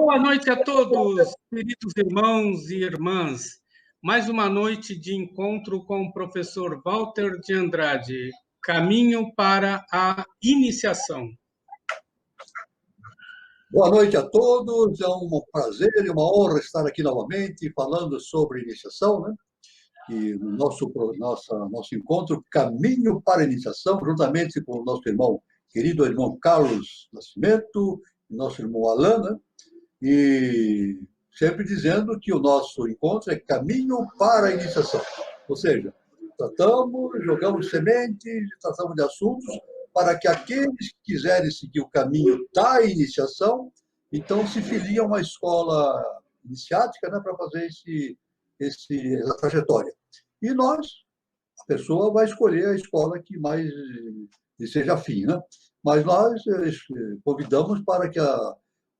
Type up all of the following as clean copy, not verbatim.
Boa noite a todos, queridos irmãos e irmãs. Mais uma noite de encontro com o professor Walter de Andrade, Caminho para a Iniciação. Boa noite a todos, é um prazer e uma honra estar aqui novamente falando sobre iniciação, né? E no nosso encontro Caminho para a Iniciação, juntamente com o nosso irmão, querido irmão Carlos Nascimento, nosso irmão Alan, né? E sempre dizendo que o nosso encontro é caminho para a iniciação. Ou seja, jogamos sementes, tratamos de assuntos para que aqueles que quiserem seguir o caminho da iniciação, então se filiem a uma escola iniciática, né, para fazer essa trajetória. E a pessoa vai escolher a escola que mais lhe seja afim, né? Mas nós convidamos para que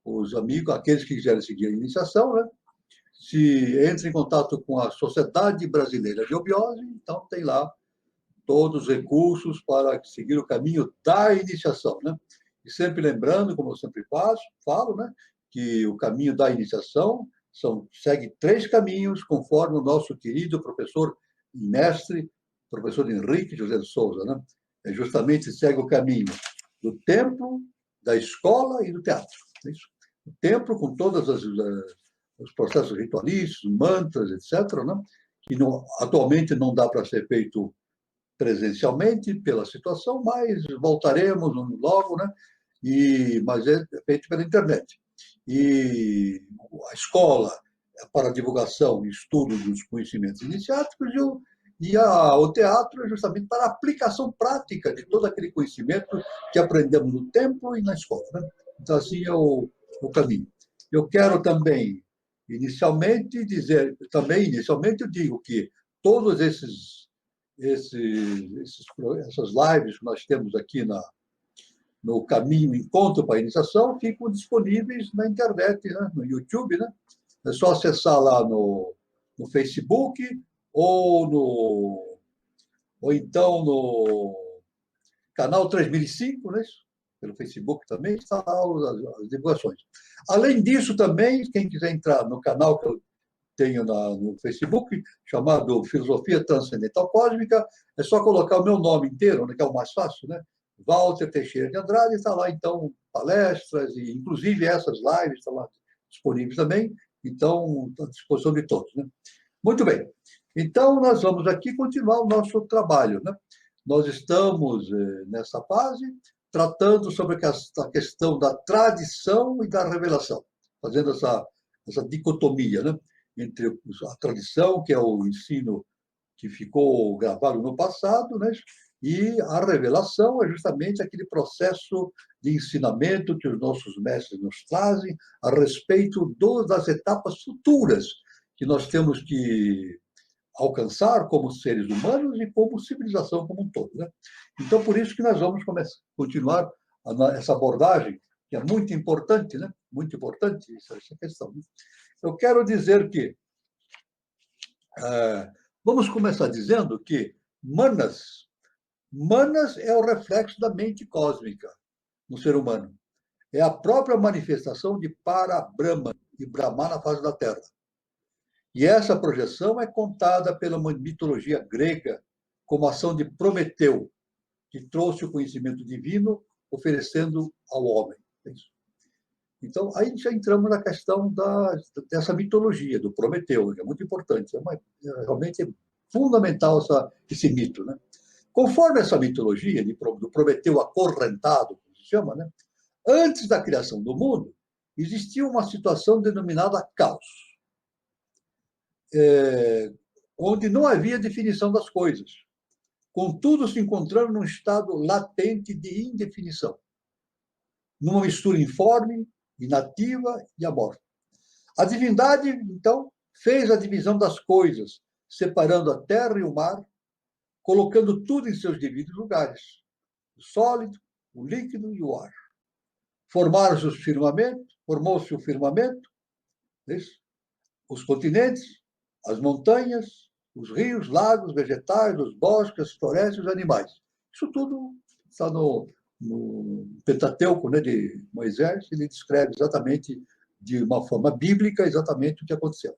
os amigos, aqueles que quiserem seguir a iniciação, né, se entre em contato com a Sociedade Brasileira de Obiose, então tem lá todos os recursos para seguir o caminho da iniciação, né? E sempre lembrando, como eu sempre falo, né, que o caminho da iniciação segue 3 caminhos, conforme o nosso querido professor e mestre, professor Henrique José de Souza, né? Justamente segue o caminho do templo, da escola e do teatro. É isso? O templo, com todos os processos ritualísticos, mantras, etc., né? Que atualmente não dá para ser feito presencialmente pela situação, mas voltaremos logo, né? Mas é feito pela internet. E a escola é para divulgação e estudo dos conhecimentos iniciáticos e o teatro é justamente para a aplicação prática de todo aquele conhecimento que aprendemos no templo e na escola, né? Então, assim é o caminho. Eu quero também, inicialmente, eu digo que todos essas lives que nós temos aqui no Caminho Encontro para a Iniciação ficam disponíveis na internet, né? No YouTube, né? É só acessar lá no Facebook ou então no canal 3005, né? Pelo Facebook também está lá as divulgações. Além disso, também, quem quiser entrar no canal que eu tenho no Facebook, chamado Filosofia Transcendental Cósmica, é só colocar o meu nome inteiro, né, que é o mais fácil, né? Walter Teixeira de Andrade, está lá, então, palestras, e inclusive essas lives estão lá disponíveis também, então, está à disposição de todos, né? Muito bem. Então, nós vamos aqui continuar o nosso trabalho, né? Nós estamos nessa fase tratando sobre a questão da tradição e da revelação, fazendo essa dicotomia, né, entre a tradição, que é o ensino que ficou gravado no passado, né, e a revelação é justamente aquele processo de ensinamento que os nossos mestres nos trazem a respeito das etapas futuras que nós temos que alcançar como seres humanos e como civilização como um todo, né? Então, por isso que nós vamos continuar essa abordagem, que é muito importante, né? Muito importante essa questão, né? Eu quero dizer que vamos começar dizendo que Manas é o reflexo da mente cósmica no ser humano. É a própria manifestação de Para-Brahman e Brahma na face da Terra. E essa projeção é contada pela mitologia grega como ação de Prometeu, que trouxe o conhecimento divino, oferecendo ao homem. Então, aí já entramos na questão dessa mitologia, do Prometeu, que é muito importante. Realmente é fundamental esse mito, né? Conforme essa mitologia do Prometeu acorrentado, como se chama, né? Antes da criação do mundo, existia uma situação denominada caos. Onde não havia definição das coisas, contudo se encontrando num estado latente de indefinição, numa mistura informe, inativa e amorfa. A divindade, então, fez a divisão das coisas, separando a terra e o mar, colocando tudo em seus devidos lugares, o sólido, o líquido e o ar. Formou-se o firmamento, os continentes, as montanhas, os rios, lagos, vegetais, os bosques, as florestas e os animais. Isso tudo está no Pentateuco, né, de Moisés, ele descreve exatamente de uma forma bíblica, exatamente o que aconteceu.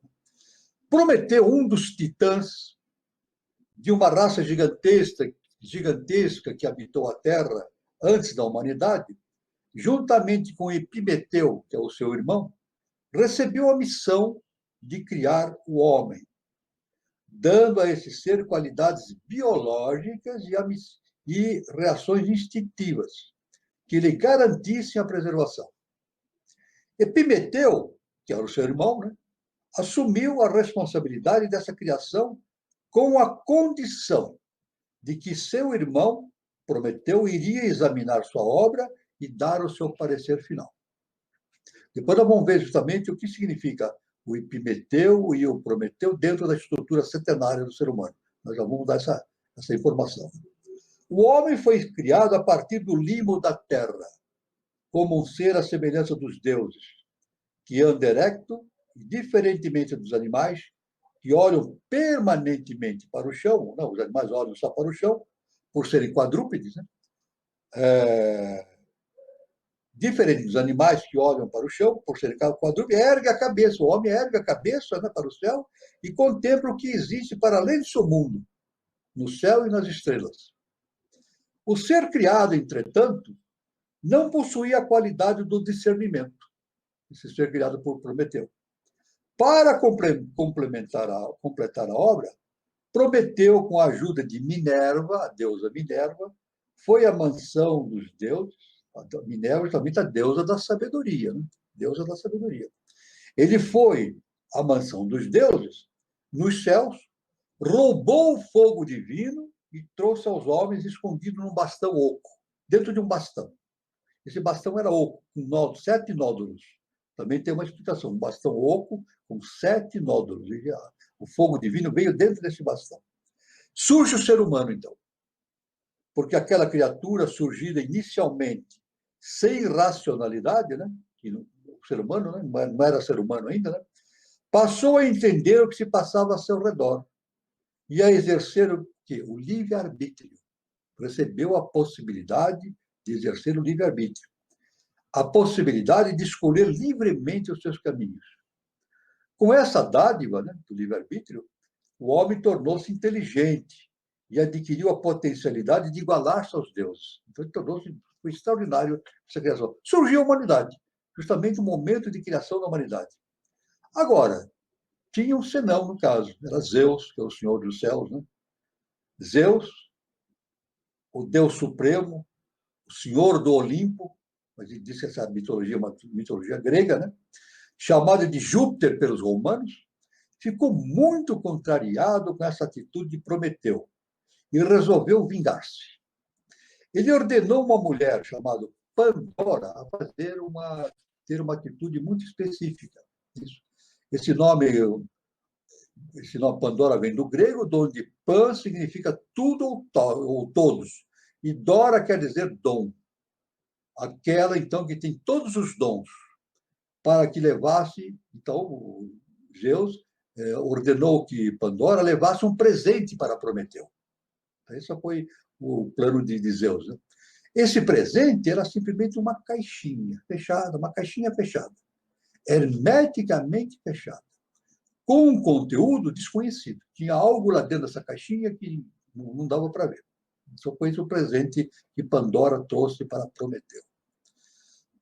Prometeu, um dos titãs de uma raça gigantesca que habitou a Terra antes da humanidade, juntamente com Epimeteu, que é o seu irmão, recebeu a missão de criar o homem, dando a esse ser qualidades biológicas e reações instintivas que lhe garantissem a preservação. Epimeteu, que era o seu irmão, né, assumiu a responsabilidade dessa criação com a condição de que seu irmão, Prometeu, iria examinar sua obra e dar o seu parecer final. Depois nós vamos ver justamente o que significa o Epimeteu e o Prometeu dentro da estrutura centenária do ser humano. Nós já vamos dar essa informação. O homem foi criado a partir do limo da terra, como um ser à semelhança dos deuses, que anda erecto, diferentemente dos animais, que olham permanentemente para o chão. Não, os animais olham só para o chão, por serem quadrúpedes, né? Diferente dos animais que olham para o chão, por serem quadrúpedes, ergue a cabeça. O homem ergue a cabeça, né, para o céu e contempla o que existe para além do seu mundo, no céu e nas estrelas. O ser criado, entretanto, não possuía a qualidade do discernimento, esse ser criado por Prometeu. Para completar a obra, Prometeu, com a ajuda de Minerva, a deusa Minerva, foi à mansão dos deuses. A Minerva também é a deusa da sabedoria, né? Deusa da sabedoria. Ele foi à mansão dos deuses, nos céus, roubou o fogo divino e trouxe aos homens escondido num bastão oco, dentro de um bastão. Esse bastão era oco, com 7 nódulos. Também tem uma explicação, um bastão oco com 7 nódulos. O fogo divino veio dentro desse bastão. Surge o ser humano, então. Porque aquela criatura surgida inicialmente sem racionalidade, né? Que o ser humano, né? Não era ser humano ainda, né? Passou a entender o que se passava ao seu redor e a exercer o quê? O livre-arbítrio. Recebeu a possibilidade de exercer o livre-arbítrio. A possibilidade de escolher livremente os seus caminhos. Com essa dádiva, né, do livre-arbítrio, o homem tornou-se inteligente e adquiriu a potencialidade de igualar-se aos deuses. Então, foi extraordinário essa criação. Surgiu a humanidade, justamente o momento de criação da humanidade. Agora, tinha um senão, no caso. Era Zeus, que é o senhor dos céus. Né? Zeus, o Deus Supremo, o senhor do Olimpo, mas ele disse que essa mitologia é uma mitologia grega, né? Chamado de Júpiter pelos romanos, ficou muito contrariado com essa atitude de Prometeu e resolveu vingar-se. Ele ordenou uma mulher chamada Pandora a ter uma atitude muito específica. Esse nome Pandora vem do grego, onde Pan significa tudo ou todos, e Dora quer dizer dom. Aquela, então, que tem todos os dons, para que levasse, então, Zeus ordenou que Pandora levasse um presente para Prometeu. Esse foi o plano de Zeus. Né? Esse presente era simplesmente uma caixinha fechada, hermeticamente fechada, com um conteúdo desconhecido. Tinha algo lá dentro dessa caixinha que não dava para ver. Só foi esse o presente que Pandora trouxe para Prometeu.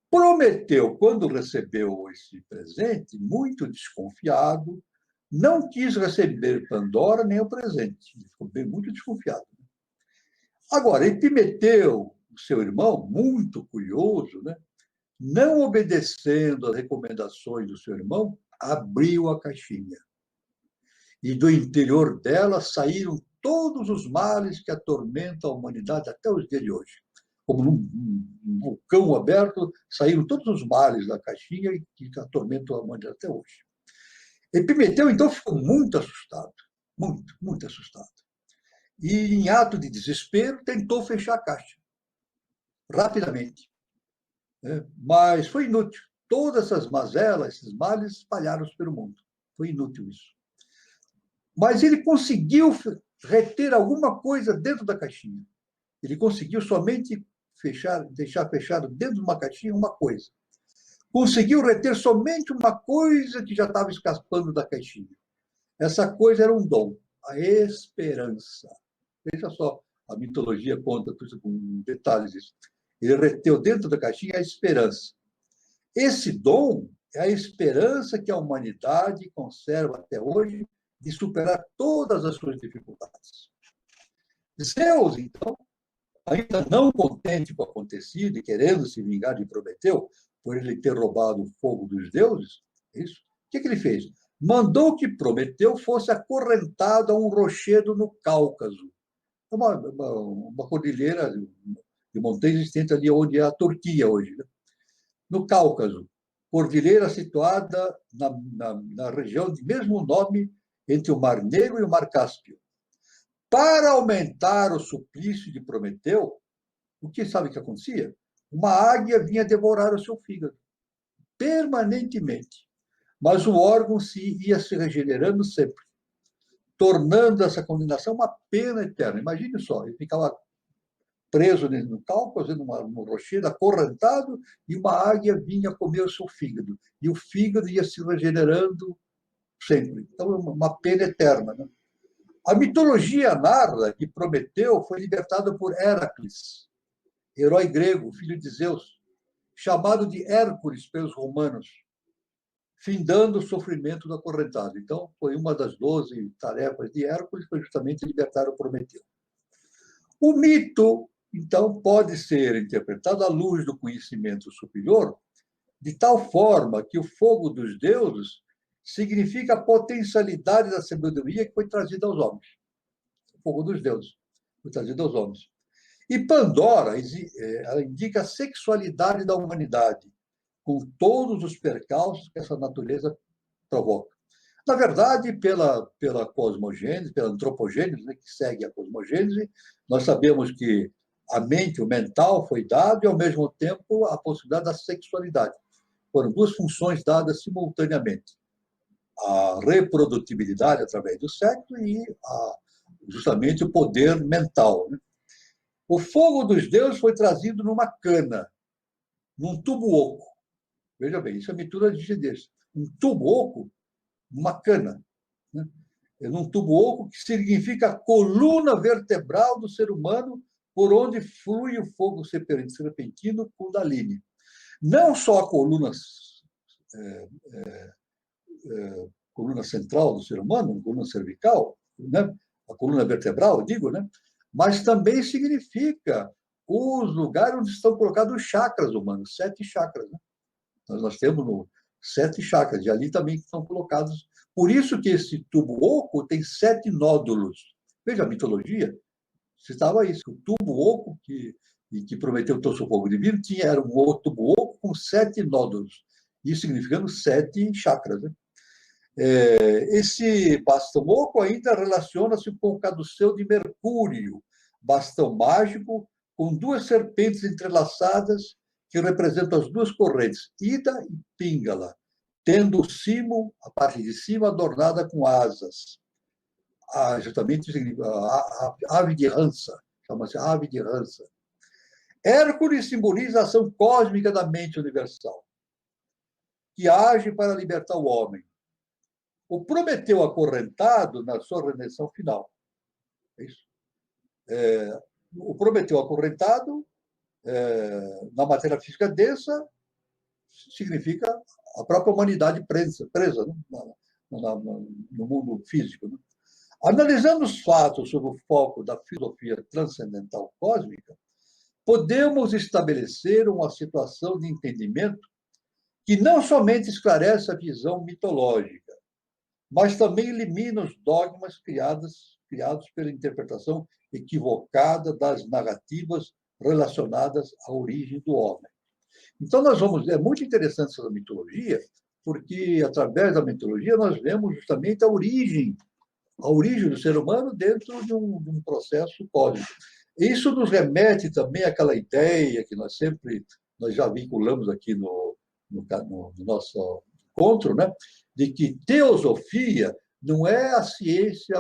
Prometeu, quando recebeu esse presente, muito desconfiado, não quis receber Pandora nem o presente. Ficou muito desconfiado. Agora, Epimeteu, o seu irmão, muito curioso, né, não obedecendo às recomendações do seu irmão, abriu a caixinha. E do interior dela saíram todos os males que atormentam a humanidade até os dias de hoje. Como num vulcão aberto, saíram todos os males da caixinha que atormentam a humanidade até hoje. Epimeteu, então, ficou muito assustado, muito assustado. E, em ato de desespero, tentou fechar a caixa, rapidamente. Mas foi inútil. Todas essas mazelas, esses males, espalharam-se pelo mundo. Foi inútil isso. Mas ele conseguiu reter alguma coisa dentro da caixinha. Ele conseguiu somente deixar fechado dentro de uma caixinha uma coisa. conseguiu reter somente uma coisa que já estava escapando da caixinha. Essa coisa era um dom, a esperança. Veja só, a mitologia conta tudo com detalhes isso. Ele reteu dentro da caixinha a esperança. Esse dom é a esperança que a humanidade conserva até hoje de superar todas as suas dificuldades. Zeus, então, ainda não contente com o acontecido e querendo se vingar de Prometeu, por ele ter roubado o fogo dos deuses, isso? O que ele fez? Mandou que Prometeu fosse acorrentado a um rochedo no Cáucaso, uma cordilheira de montanhas existente ali onde é a Turquia hoje, né? No Cáucaso, cordilheira situada na região de mesmo nome entre o Mar Negro e o Mar Cáspio. Para aumentar o suplício de Prometeu, o que sabe que acontecia? Uma águia vinha devorar o seu fígado, permanentemente. Mas o órgão ia se regenerando sempre, tornando essa condenação uma pena eterna. Imagine só, ele ficava preso no Cáucaso, num rochedo, acorrentado, e uma águia vinha comer o seu fígado. E o fígado ia se regenerando sempre. Então, uma pena eterna. Né? A mitologia narra que Prometeu foi libertado por Héracles, herói grego, filho de Zeus, chamado de Hércules pelos romanos, findando o sofrimento do acorrentado. Então, foi uma das 12 tarefas de Hércules, foi justamente libertar o Prometeu. O mito, então, pode ser interpretado à luz do conhecimento superior, de tal forma que o fogo dos deuses significa a potencialidade da sabedoria que foi trazida aos homens. O fogo dos deuses foi trazido aos homens. E Pandora, ela indica a sexualidade da humanidade, com todos os percalços que essa natureza provoca. Na verdade, pela cosmogênese, pela antropogênese, né, que segue a cosmogênese, nós sabemos que a mente, o mental, foi dado e, ao mesmo tempo, a possibilidade da sexualidade. Foram duas funções dadas simultaneamente. A reprodutibilidade através do sexo e justamente o poder mental. Né? O fogo dos deuses foi trazido numa cana, num tubo oco. Veja bem, isso é mistura de rigidez. Um tubo oco, uma cana. Né? É num tubo oco, que significa a coluna vertebral do ser humano, por onde flui o fogo serpentino Kundalini. Não só a coluna central do ser humano, a coluna cervical, né? A coluna vertebral, digo, né? Mas também significa os lugares onde estão colocados os chakras humanos, 7 chakras. Né? Nós temos 7 chakras, e ali também estão colocados. Por isso que esse tubo oco tem 7 nódulos. Veja a mitologia, citava isso, o tubo oco que Prometeu trouxe o fogo divino era um outro tubo oco com 7 nódulos, isso significando 7 chakras. Né? Esse bastão oco ainda relaciona-se com o caduceu de Mercúrio, bastão mágico com 2 serpentes entrelaçadas que representam as 2 correntes, Ida e Pingala, tendo o cimo, a parte de cima, adornada com asas. Justamente a ave de Hansa, chama-se ave de Hansa. Hércules simboliza a ação cósmica da mente universal, que age para libertar o homem. O Prometeu acorrentado na sua redenção final. É isso. O Prometeu acorrentado, na matéria física densa, significa a própria humanidade presa né? no mundo físico. Né? Analisando os fatos sob o foco da filosofia transcendental cósmica, podemos estabelecer uma situação de entendimento que não somente esclarece a visão mitológica, mas também elimina os dogmas criados pela interpretação equivocada das narrativas relacionadas à origem do homem. Então, é muito interessante essa mitologia, porque, através da mitologia, nós vemos justamente a origem do ser humano dentro de um processo cósmico. Isso nos remete também àquela ideia que nós já vinculamos aqui no nosso encontro, né? De que teosofia não é a ciência,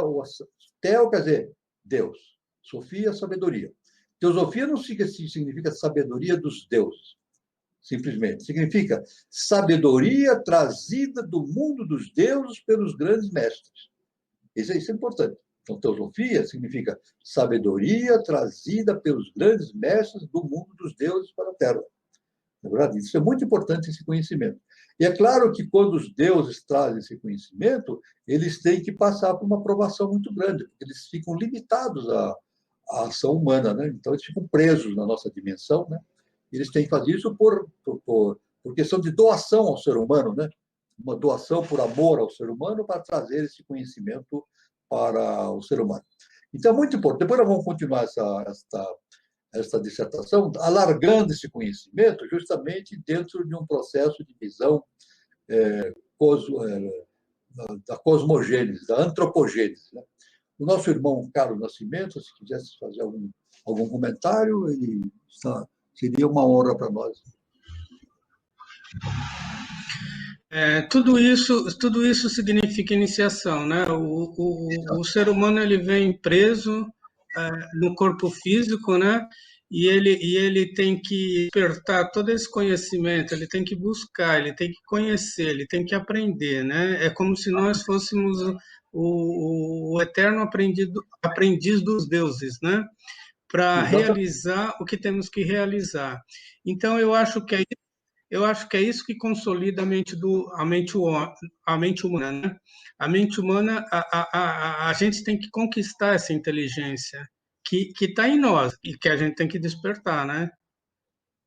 teo quer dizer Deus, sofia, sabedoria. Teosofia não significa sabedoria dos deuses. simplesmente. Significa sabedoria trazida do mundo dos deuses pelos grandes mestres. Isso é importante. Então, teosofia significa sabedoria trazida pelos grandes mestres do mundo dos deuses para a Terra. Na verdade, isso é muito importante, esse conhecimento. E é claro que quando os deuses trazem esse conhecimento, eles têm que passar por uma aprovação muito grande, porque eles ficam limitados à ação humana, né? Então, eles ficam presos na nossa dimensão, né? Eles têm que fazer isso por questão de doação ao ser humano, né? Uma doação por amor ao ser humano para trazer esse conhecimento para o ser humano. Então, é muito importante. Depois nós vamos continuar esta dissertação, alargando esse conhecimento justamente dentro de um processo de visão da cosmogênese, da antropogênese. Né? O nosso irmão Carlos Nascimento, se quisesse fazer algum comentário, seria uma honra para nós. Tudo isso significa iniciação, né? O ser humano ele vem preso no corpo físico, né? E ele tem que despertar todo esse conhecimento, ele tem que buscar, ele tem que conhecer, ele tem que aprender, né? É como se nós fôssemos o eterno aprendiz dos deuses, né? Para realizar o que temos que realizar. Então, eu acho que é isso que consolida a mente humana, né? A mente humana, a gente tem que conquistar essa inteligência que está em nós e que a gente tem que despertar, né?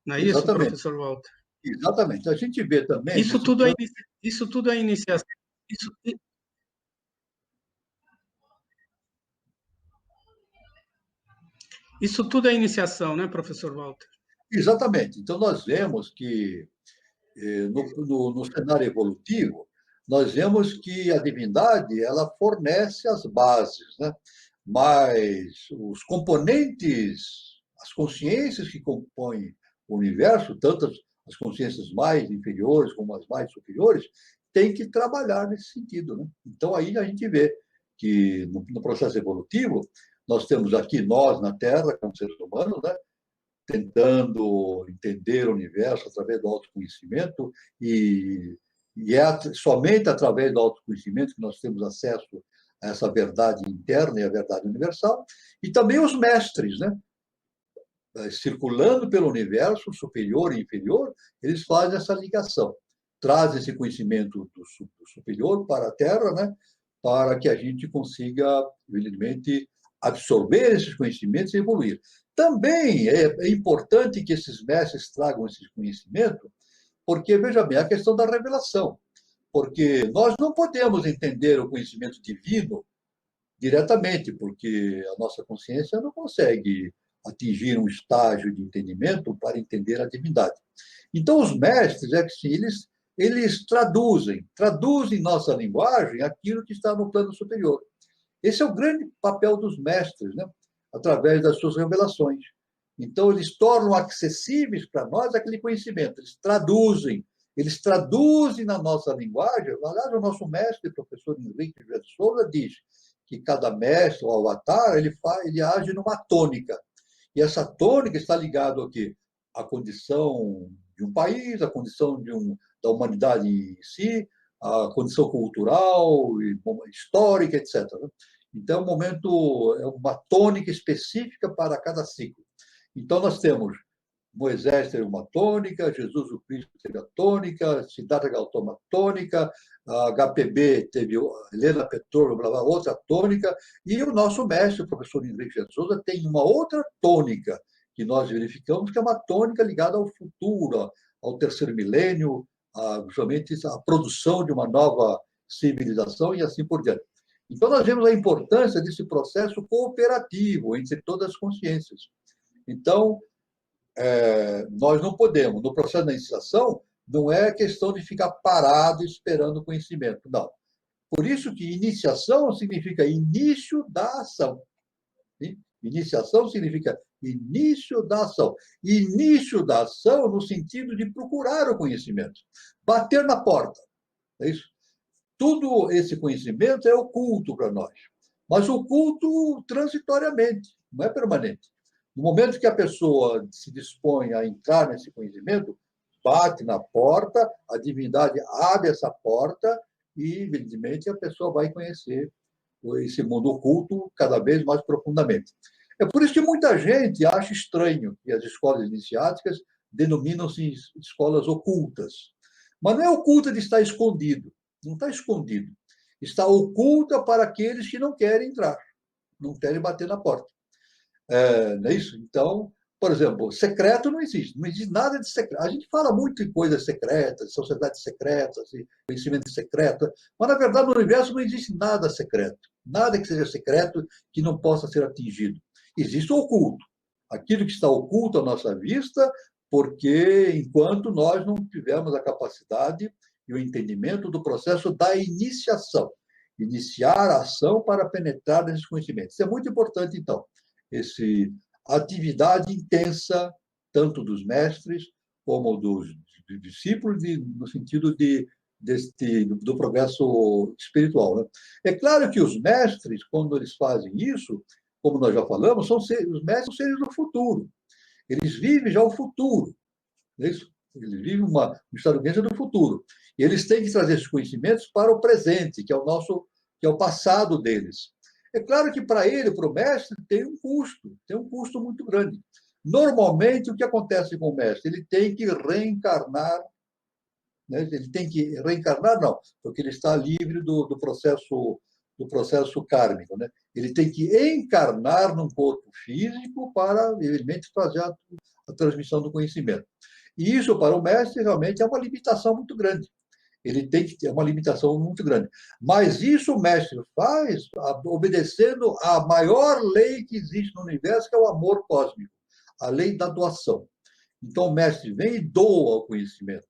Não é isso, professor Walter? Exatamente. A gente vê também... Isso tudo é iniciação. Isso tudo é iniciação, né, professor Walter? Exatamente. Então, nós vemos que, no cenário evolutivo, nós vemos que a divindade ela fornece as bases, né? Mas os componentes, as consciências que compõem o universo, tanto as consciências mais inferiores como as mais superiores, têm que trabalhar nesse sentido. Né? Então, aí a gente vê que, no processo evolutivo, nós temos aqui, nós na Terra, como seres humanos, né? Tentando entender o universo através do autoconhecimento, e é somente através do autoconhecimento que nós temos acesso a essa verdade interna e a verdade universal, e também os mestres, né? Circulando pelo universo superior e inferior, eles fazem essa ligação, trazem esse conhecimento do superior para a Terra, né? Para que a gente consiga, evidentemente, absorver esses conhecimentos e evoluir. Também é importante que esses mestres tragam esse conhecimento, porque, veja bem, a questão da revelação. Porque nós não podemos entender o conhecimento divino diretamente, porque a nossa consciência não consegue atingir um estágio de entendimento para entender a divindade. Então, os mestres, sim, eles traduzem nossa linguagem aquilo que está no plano superior. Esse é o grande papel dos mestres, né? Através das suas revelações. Então, eles tornam acessíveis para nós aquele conhecimento, eles traduzem na nossa linguagem. Aliás, o nosso mestre, professor Henrique José de Souza, diz que cada mestre, ou avatar, ele age numa tônica. E essa tônica está ligada ao quê? À condição de um país, à condição da humanidade em si, à condição cultural, histórica, etc. Então, o momento é uma tônica específica para cada ciclo. Então, nós temos Moisés teve uma tônica, Jesus o Cristo teve a tônica, Siddhartha Gautama uma tônica, a HPB teve Helena Petrovna, outra tônica, e o nosso mestre, o professor Henrique de Souza, tem uma outra tônica que nós verificamos, que é uma tônica ligada ao futuro, ao terceiro milênio, justamente a produção de uma nova civilização e assim por diante. Então, nós vemos a importância desse processo cooperativo entre todas as consciências. Então, nós não podemos, no processo da iniciação, não é questão de ficar parado esperando o conhecimento, não. Por isso que iniciação significa início da ação. Sim? Iniciação significa início da ação. Início da ação no sentido de procurar o conhecimento, bater na porta. É isso? Tudo esse conhecimento é oculto para nós, mas oculto transitoriamente, não é permanente. No momento que a pessoa se dispõe a entrar nesse conhecimento, bate na porta, a divindade abre essa porta e, evidentemente, a pessoa vai conhecer esse mundo oculto cada vez mais profundamente. É por isso que muita gente acha estranho que as escolas iniciáticas denominam-se escolas ocultas. Mas não é oculta de estar escondido, não está escondido. Está oculta para aqueles que não querem entrar, não querem bater na porta. Não é isso? Então, por exemplo, secreto não existe nada de secreto. A gente fala muito em coisas secretas, sociedades secretas, conhecimento secreto, mas, na verdade, no universo não existe nada secreto. Nada que seja secreto que não possa ser atingido. Existe o oculto. Aquilo que está oculto à nossa vista, porque enquanto nós não tivermos a capacidade e o entendimento do processo da iniciação, iniciar a ação para penetrar nesses conhecimentos. Isso é muito importante, então, essa atividade intensa, tanto dos mestres como dos discípulos, no sentido do progresso espiritual. Né? É claro que os mestres, quando eles fazem isso, como nós já falamos, os mestres são seres do futuro. Eles vivem já o futuro. Não é isso? Eles vivem um estado de consciência do futuro. E eles têm que trazer esses conhecimentos para o presente, que é o passado deles. É claro que para ele, para o mestre, tem um custo muito grande. Normalmente, o que acontece com o mestre? Ele tem que reencarnar, né? Ele tem que reencarnar, não, porque ele está livre do processo kármico, né? Ele tem que encarnar num corpo físico para, evidentemente, fazer a transmissão do conhecimento. E isso, para o mestre, realmente é uma limitação muito grande. Ele tem que ter uma limitação muito grande. Mas isso o mestre faz obedecendo à maior lei que existe no universo, que é o amor cósmico, a lei da doação. Então, o mestre vem e doa o conhecimento.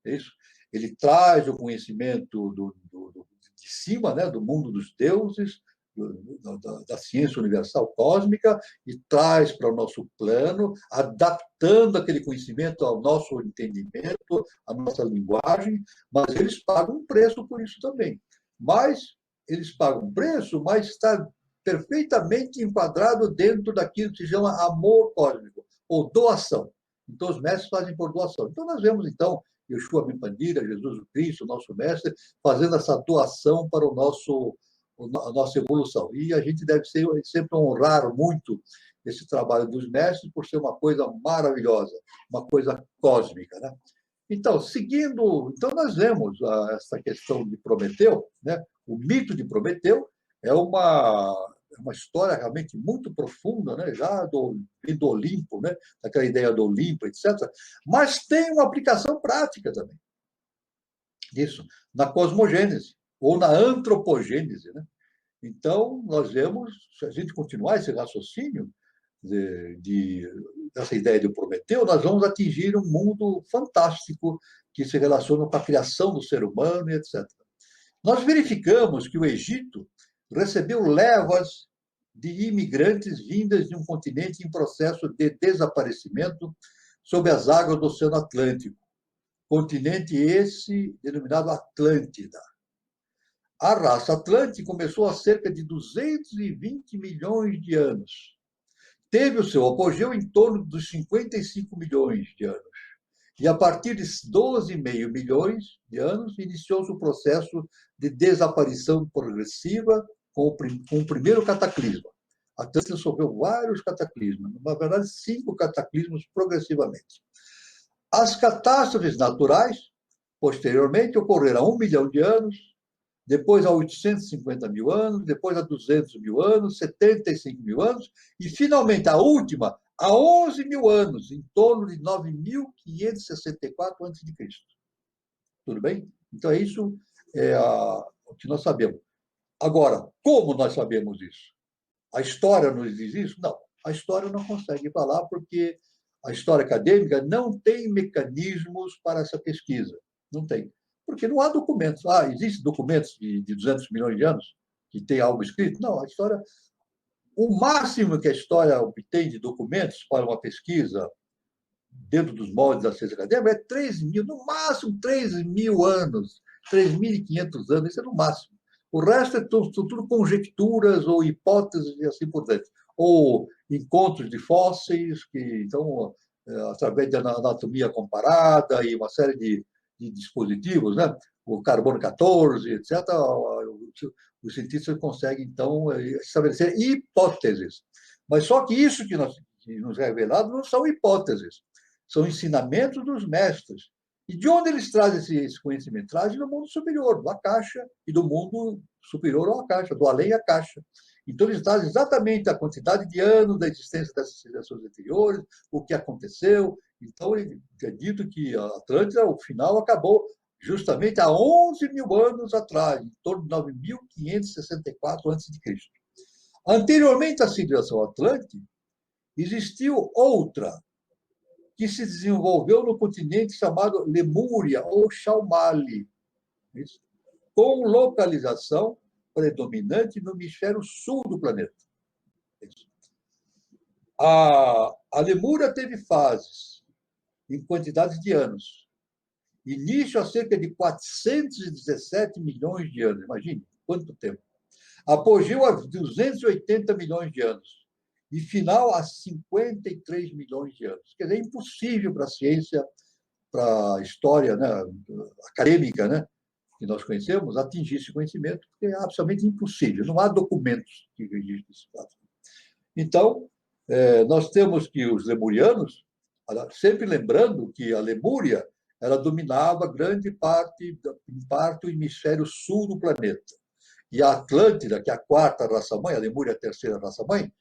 É isso? Ele traz o conhecimento de cima, né, do mundo dos deuses, da ciência universal cósmica, e traz para o nosso plano, adaptando aquele conhecimento ao nosso entendimento, à nossa linguagem, mas eles pagam um preço por isso também. Mas eles pagam um preço, mas está perfeitamente enquadrado dentro daquilo que se chama amor cósmico, ou doação. Então, os mestres fazem por doação. Então, nós vemos, então, Yeshua Mipandira, Jesus Cristo, nosso mestre, fazendo essa doação para a nossa evolução. E a gente deve sempre honrar muito esse trabalho dos mestres por ser uma coisa maravilhosa, uma coisa cósmica, né? Então, então nós vemos essa questão de Prometeu, né? O mito de Prometeu é uma história realmente muito profunda, né? Já do Olimpo, né? Daquela ideia do Olimpo, etc. Mas tem uma aplicação prática também disso, na cosmogênese ou na antropogênese, né? Então, nós vemos, se a gente continuar esse raciocínio dessa ideia de Prometeu, nós vamos atingir um mundo fantástico que se relaciona com a criação do ser humano e etc. Nós verificamos que o Egito recebeu levas de imigrantes vindas de um continente em processo de desaparecimento sob as águas do Oceano Atlântico. Continente esse denominado Atlântida. A raça atlântica começou há cerca de 220 milhões de anos. Teve o seu apogeu em torno dos 55 milhões de anos. E a partir de 12,5 milhões de anos, iniciou-se o processo de desaparição progressiva com o primeiro cataclisma. A Atlântida sofreu vários cataclismos, na verdade, 5 cataclismos progressivamente. As catástrofes naturais, posteriormente, ocorreram há 1 milhão de anos, depois há 850 mil anos, depois há 200 mil anos, 75 mil anos, e, finalmente, a última, há 11 mil anos, em torno de 9.564 a.C. Tudo bem? Então, isso é o que nós sabemos. Agora, como nós sabemos isso? A história nos diz isso? Não. A história não consegue falar porque a história acadêmica não tem mecanismos para essa pesquisa. Não tem. Porque não há documentos. Existem documentos de 200 milhões de anos que tem algo escrito? Não, a história... O máximo que a história obtém de documentos para uma pesquisa dentro dos moldes da ciência acadêmica é 3.000, no máximo 3.000 anos, 3.500 anos, isso é no máximo. O resto são tudo conjecturas ou hipóteses e assim por diante. Ou encontros de fósseis, que então através da anatomia comparada e uma série de dispositivos, né? O carbono 14, etc., os cientistas conseguem, então, estabelecer hipóteses. Mas só que isso que nos é revelado não são hipóteses, são ensinamentos dos mestres. E de onde eles trazem esse conhecimento? Trazem do mundo superior, do Akasha, e do mundo superior ao Akasha, do além Akasha. Então, eles trazem exatamente a quantidade de anos da existência dessas civilizações anteriores, o que aconteceu. Então, é dito que a Atlântida, o final, acabou justamente há 11 mil anos atrás, em torno de 9.564 a.C. Anteriormente à civilização Atlântida, existiu outra, que se desenvolveu no continente chamado Lemúria, ou Shalmali, com localização predominante no hemisfério sul do planeta. A Lemúria teve fases em quantidades de anos. Início a cerca de 417 milhões de anos, imagine quanto tempo. Apogeu a 280 milhões de anos. E final a 53 milhões de anos. Quer dizer, é impossível para a ciência, para a história, né, acadêmica, né, que nós conhecemos, atingir esse conhecimento, porque é absolutamente impossível. Não há documentos que registram esse fato. Então, nós temos que os lemurianos, sempre lembrando que a Lemúria, ela dominava grande parte, em parte, o hemisfério sul do planeta. E a Atlântida, que é a quarta raça-mãe, a Lemúria é a terceira raça-mãe,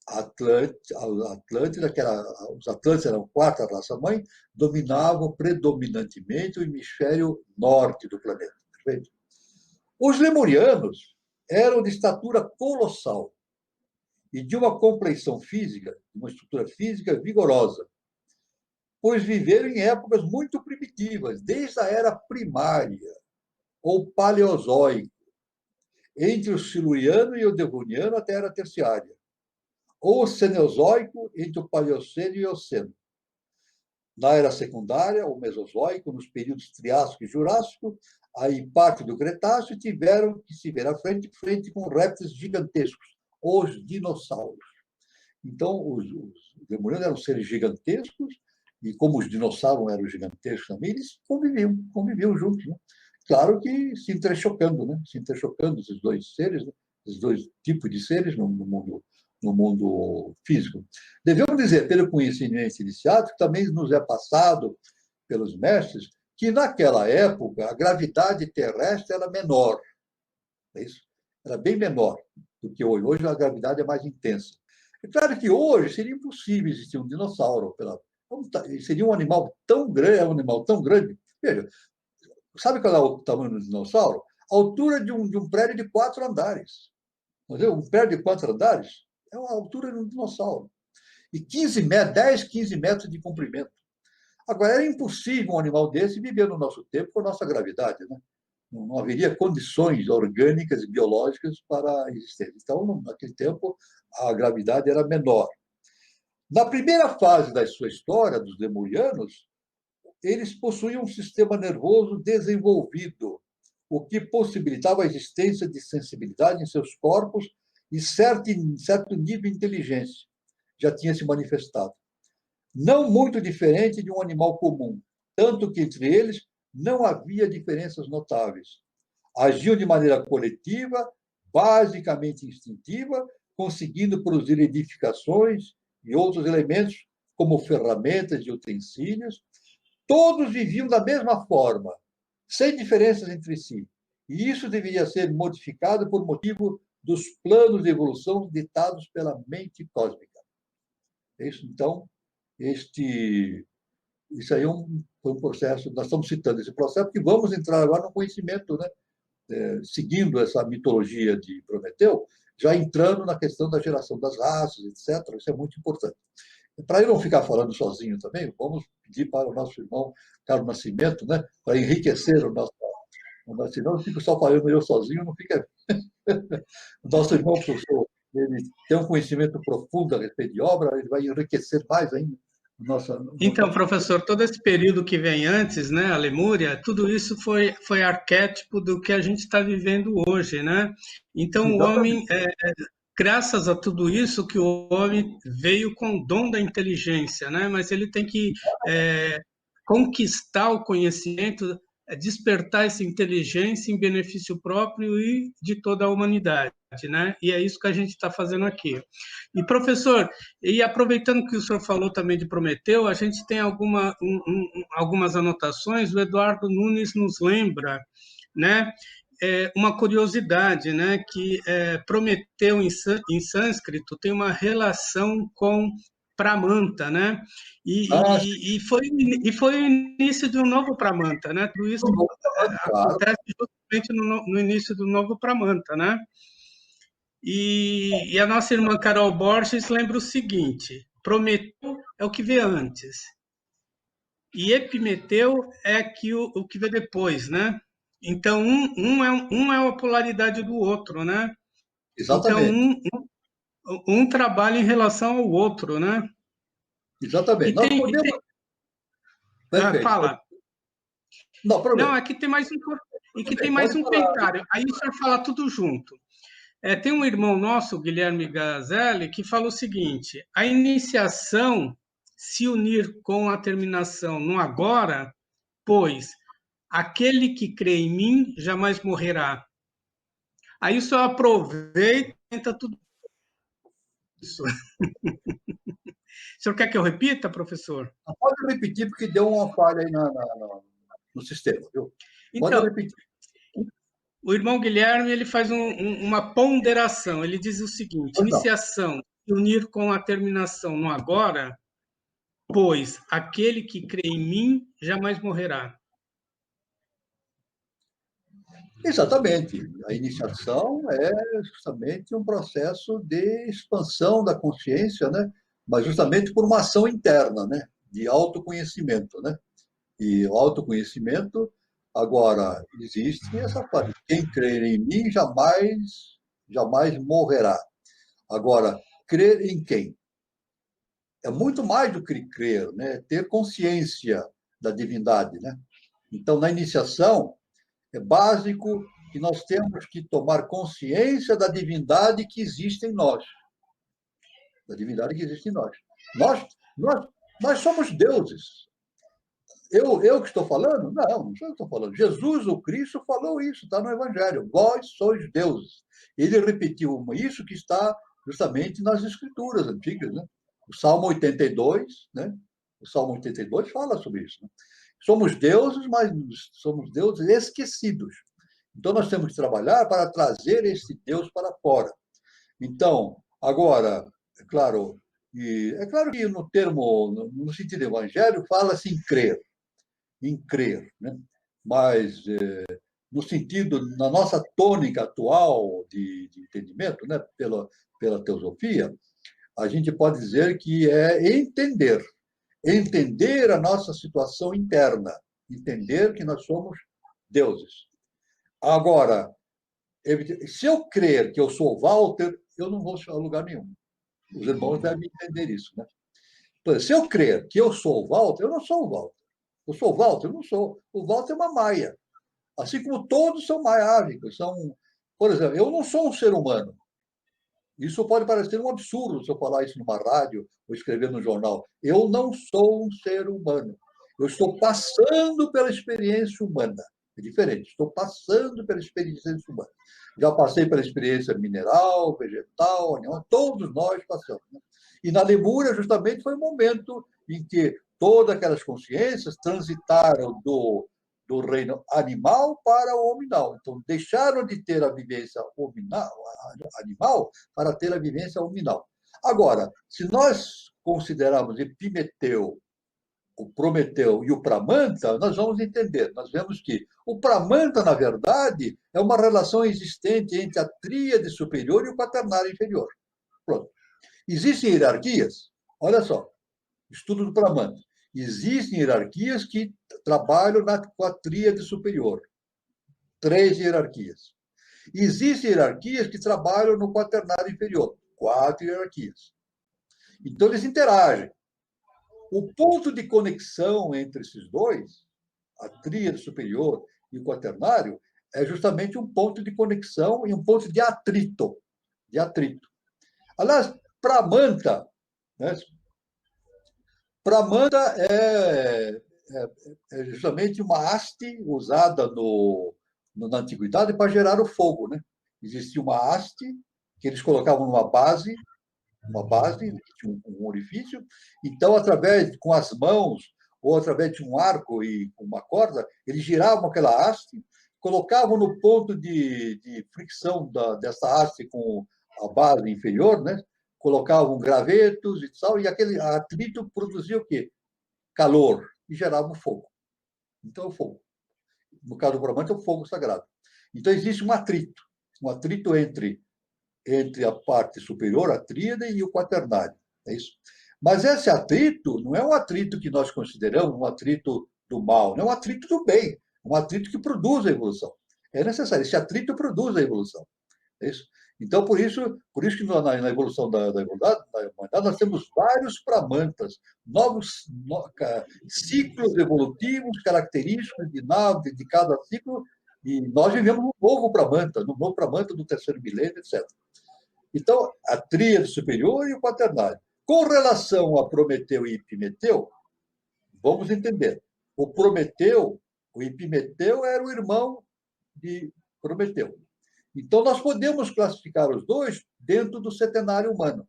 a Atlântida, os Atlântidas eram a quarta raça-mãe, dominavam predominantemente o hemisfério norte do planeta. Perfeito? Os lemurianos eram de estatura colossal e de uma compleição física, uma estrutura física vigorosa, pois viveram em épocas muito primitivas, desde a era primária, ou paleozoico, entre o Siluriano e o Devoniano até a era terciária, ou Cenozoico, entre o Paleoceno e o Eoceno. Na era secundária, o Mesozoico, nos períodos Triássico e Jurássico, aí parte do Cretáceo, tiveram que se ver à frente com répteis gigantescos, os dinossauros. Então, os lemurianos eram seres gigantescos, e como os dinossauros eram gigantescos também, eles conviviam juntos, né? Claro que se entrechocando, né? Se entrechocando esses dois seres, né? Esses dois tipos de seres no mundo físico. Devemos dizer, pelo conhecimento iniciático, também nos é passado pelos mestres, que naquela época a gravidade terrestre era menor. É isso? Era bem menor do que hoje. Hoje a gravidade é mais intensa. É claro que hoje seria impossível existir um dinossauro. Seria um animal tão grande. Veja, sabe qual é o tamanho do dinossauro? A altura de um prédio de 4 andares. Entendeu? Um prédio de 4 andares é a altura de um dinossauro. E 10, 15 metros de comprimento. Agora, era impossível um animal desse viver no nosso tempo com a nossa gravidade, né? Não haveria condições orgânicas e biológicas para a existência. Então, naquele tempo, a gravidade era menor. Na primeira fase da sua história, dos lemurianos, eles possuíam um sistema nervoso desenvolvido, o que possibilitava a existência de sensibilidade em seus corpos e certo nível de inteligência já tinha se manifestado. Não muito diferente de um animal comum, tanto que entre eles não havia diferenças notáveis. Agiam de maneira coletiva, basicamente instintiva, conseguindo produzir edificações e outros elementos, como ferramentas e utensílios. Todos viviam da mesma forma, sem diferenças entre si. E isso deveria ser modificado por motivo dos planos de evolução ditados pela mente cósmica. Isso, então, isso aí foi um processo, nós estamos citando esse processo, porque vamos entrar agora no conhecimento, né? Seguindo essa mitologia de Prometeu, já entrando na questão da geração das raças, etc. Isso é muito importante. Para eu não ficar falando sozinho também, vamos pedir para o nosso irmão Carlos Nascimento, né, para enriquecer o nosso. Senão eu fico só falando eu sozinho, não fica. O nosso irmão, professor, ele tem um conhecimento profundo a respeito de obra, ele vai enriquecer mais ainda. Então, professor, todo esse período que vem antes, né, a Lemúria, tudo isso foi arquétipo do que a gente está vivendo hoje, né? Então, o homem graças a tudo isso que o homem veio com o dom da inteligência, né? Mas ele tem que conquistar o conhecimento, despertar essa inteligência em benefício próprio e de toda a humanidade, né? E é isso que a gente está fazendo aqui. E, professor, e aproveitando que o senhor falou também de Prometeu, a gente tem algumas anotações, o Eduardo Nunes nos lembra, né? Uma curiosidade, né, que Prometeu em sânscrito tem uma relação com Pramanta, né? Ah, E foi o início de um novo Pramanta, né? Tudo isso claro. acontece justamente no início do novo Pramanta, né? E a nossa irmã Carol Borges lembra o seguinte: Prometeu é o que vê antes, e Epimeteu é o que vê depois, né? Então, um é a polaridade do outro, né? Então, Exatamente. um trabalha em relação ao outro, né? Exatamente. E Nós tem, podemos. Perfeito. fala. Não, Não, aproveita. aqui tem mais Também, mais pode um falar. comentário. Aí o senhor fala tudo junto. Tem um irmão nosso, Guilherme Gazelli, que fala o seguinte: a iniciação se unir com a terminação no agora, pois aquele que crê em mim jamais morrerá. Aí o senhor aproveita e tenta tudo isso. O senhor quer que eu repita, professor? Pode repetir, porque deu uma falha aí no sistema, viu? Pode Então, repetir. o irmão Guilherme ele faz uma ponderação. Ele diz o seguinte: Pois não. iniciação se unir com a terminação no agora, pois aquele que crê em mim jamais morrerá. Exatamente. A iniciação é justamente um processo de expansão da consciência, né? Mas justamente por uma ação interna, né? De autoconhecimento, né? E o autoconhecimento, agora, existe essa parte. Quem crer em mim jamais morrerá. Agora, crer em quem? É muito mais do que crer, né? Ter consciência da divindade, né? Então, na iniciação, é básico que nós temos que tomar consciência da divindade que existe em nós. Da divindade que existe em nós. Nós, nós, nós somos deuses. Eu que estou falando? Não sou eu que estou falando. Jesus, o Cristo, falou isso, está no Evangelho. Vós sois deuses. Ele repetiu isso que está justamente nas Escrituras antigas, né? O Salmo 82, né? O Salmo 82 fala sobre isso. Né? Somos deuses, mas somos deuses esquecidos. Então, nós temos que trabalhar para trazer esse Deus para fora. Então, agora, é claro que no termo, no sentido evangelho, fala-se em crer, né? Mas no sentido, na nossa tônica atual de entendimento, né, pela teosofia, a gente pode dizer que é entender a nossa situação interna, entender que nós somos deuses. Agora, se eu crer que eu sou Walter, eu não vou a lugar nenhum. Os irmãos devem entender isso, né? Então, se eu crer que eu sou o Walter, eu não sou o Walter. Eu sou o Walter? Eu não sou. O Walter é uma maia. Assim como todos são maiávicos. Por exemplo, eu não sou um ser humano. Isso pode parecer um absurdo se eu falar isso numa rádio ou escrever no jornal. Eu não sou um ser humano. Eu estou passando pela experiência humana. É diferente. Estou passando pela experiência humana. Já passei pela experiência mineral, vegetal, animal, todos nós passamos. Né? E na Lemúria, justamente, foi o momento em que todas aquelas consciências transitaram do reino animal para o hominal. Então, deixaram de ter a vivência animal para ter a vivência hominal. Agora, se nós considerarmos Epimeteu, o Prometeu e o Pramanta, nós vamos entender. Nós vemos que o Pramanta, na verdade, é uma relação existente entre a tríade superior e o quaternário inferior. Pronto. Existem hierarquias? Olha só, estudo do Pramanta. Existem hierarquias que trabalham com a tríade superior. 3 hierarquias. Existem hierarquias que trabalham no quaternário inferior. 4 hierarquias. Então, eles interagem. O ponto de conexão entre esses dois, a tríade superior e o quaternário, é justamente um ponto de conexão e um ponto de atrito. De atrito. Aliás, Pramanta, né? Pramanta é justamente uma haste usada na antiguidade para gerar o fogo, né? Existia uma haste que eles colocavam numa base, que tinha um orifício. Então, com as mãos ou através de um arco e uma corda, eles giravam aquela haste, colocavam no ponto de fricção dessa haste com a base inferior, né? Colocavam gravetos e tal, e aquele atrito produzia o quê? Calor, e gerava o fogo. Então, o fogo. No caso do Brahmanta, é o fogo sagrado. Então, existe um atrito entre a parte superior, a tríade, e o quaternário. É isso. Mas esse atrito não é um atrito que nós consideramos um atrito do mal, não é um atrito do bem, um atrito que produz a evolução. É necessário, esse atrito produz a evolução. É isso? Então, por isso que na evolução da humanidade, nós temos vários pramantas, ciclos evolutivos, característicos de cada ciclo, e nós vivemos no novo pramanta do terceiro milênio, etc. Então, a tríade superior e o quaternário. Com relação a Prometeu e Epimeteu, vamos entender. O Epimeteu era o irmão de Prometeu. Então, nós podemos classificar os dois dentro do setenário humano.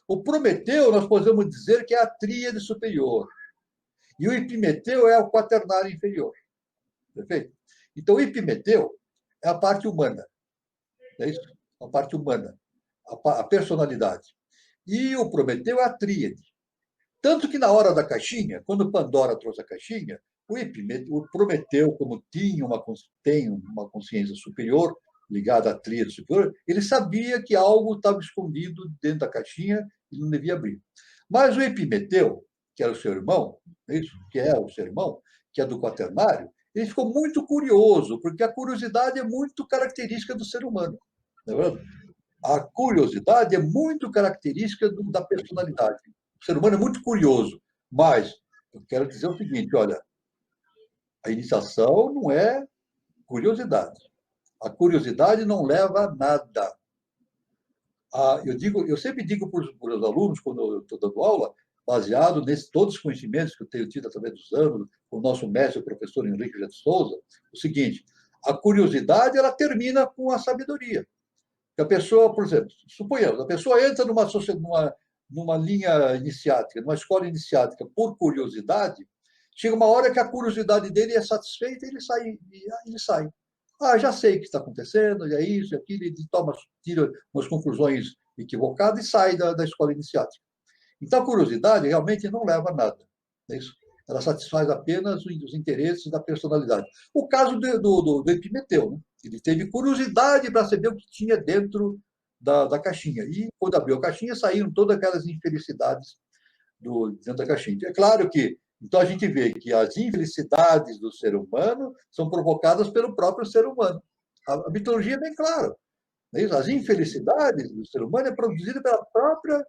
O Prometeu, nós podemos dizer que é a tríade superior. E o Epimeteu é o quaternário inferior. Perfeito? Então, o Epimeteu é a parte humana. É isso? A parte humana. A personalidade. E o Prometeu é a tríade. Tanto que na hora da caixinha, quando Pandora trouxe a caixinha, o Prometeu, como tem uma consciência superior, ligada à tríade superior, ele sabia que algo estava escondido dentro da caixinha e não devia abrir. Mas o Epimeteu, que era o seu irmão, que é do quaternário, ele ficou muito curioso, porque a curiosidade é muito característica do ser humano. Não é verdade? A curiosidade é muito característica da personalidade. O ser humano é muito curioso, mas eu quero dizer o seguinte, olha, a iniciação não é curiosidade. A curiosidade não leva a nada. Eu sempre digo para os alunos, quando eu estou dando aula, baseado nesses todos os conhecimentos que eu tenho tido através dos anos, com o nosso mestre, o professor Henrique de Souza, o seguinte, a curiosidade ela termina com a sabedoria. Que a pessoa, por exemplo, suponhamos, a pessoa entra numa linha iniciática, numa escola iniciática, por curiosidade, chega uma hora que a curiosidade dele é satisfeita e ele sai. Já sei o que está acontecendo, é isso, é aquilo, ele tira umas conclusões equivocadas e sai da escola iniciática. Então, a curiosidade realmente não leva a nada. É isso? Ela satisfaz apenas os interesses da personalidade. O caso do Epimeteu, né? Ele teve curiosidade para saber o que tinha dentro da caixinha. E, quando abriu a caixinha, saíram todas aquelas infelicidades dentro da caixinha. É claro que, então, a gente vê que as infelicidades do ser humano são provocadas pelo próprio ser humano. A mitologia é bem clara. As infelicidades do ser humano é produzida pela própria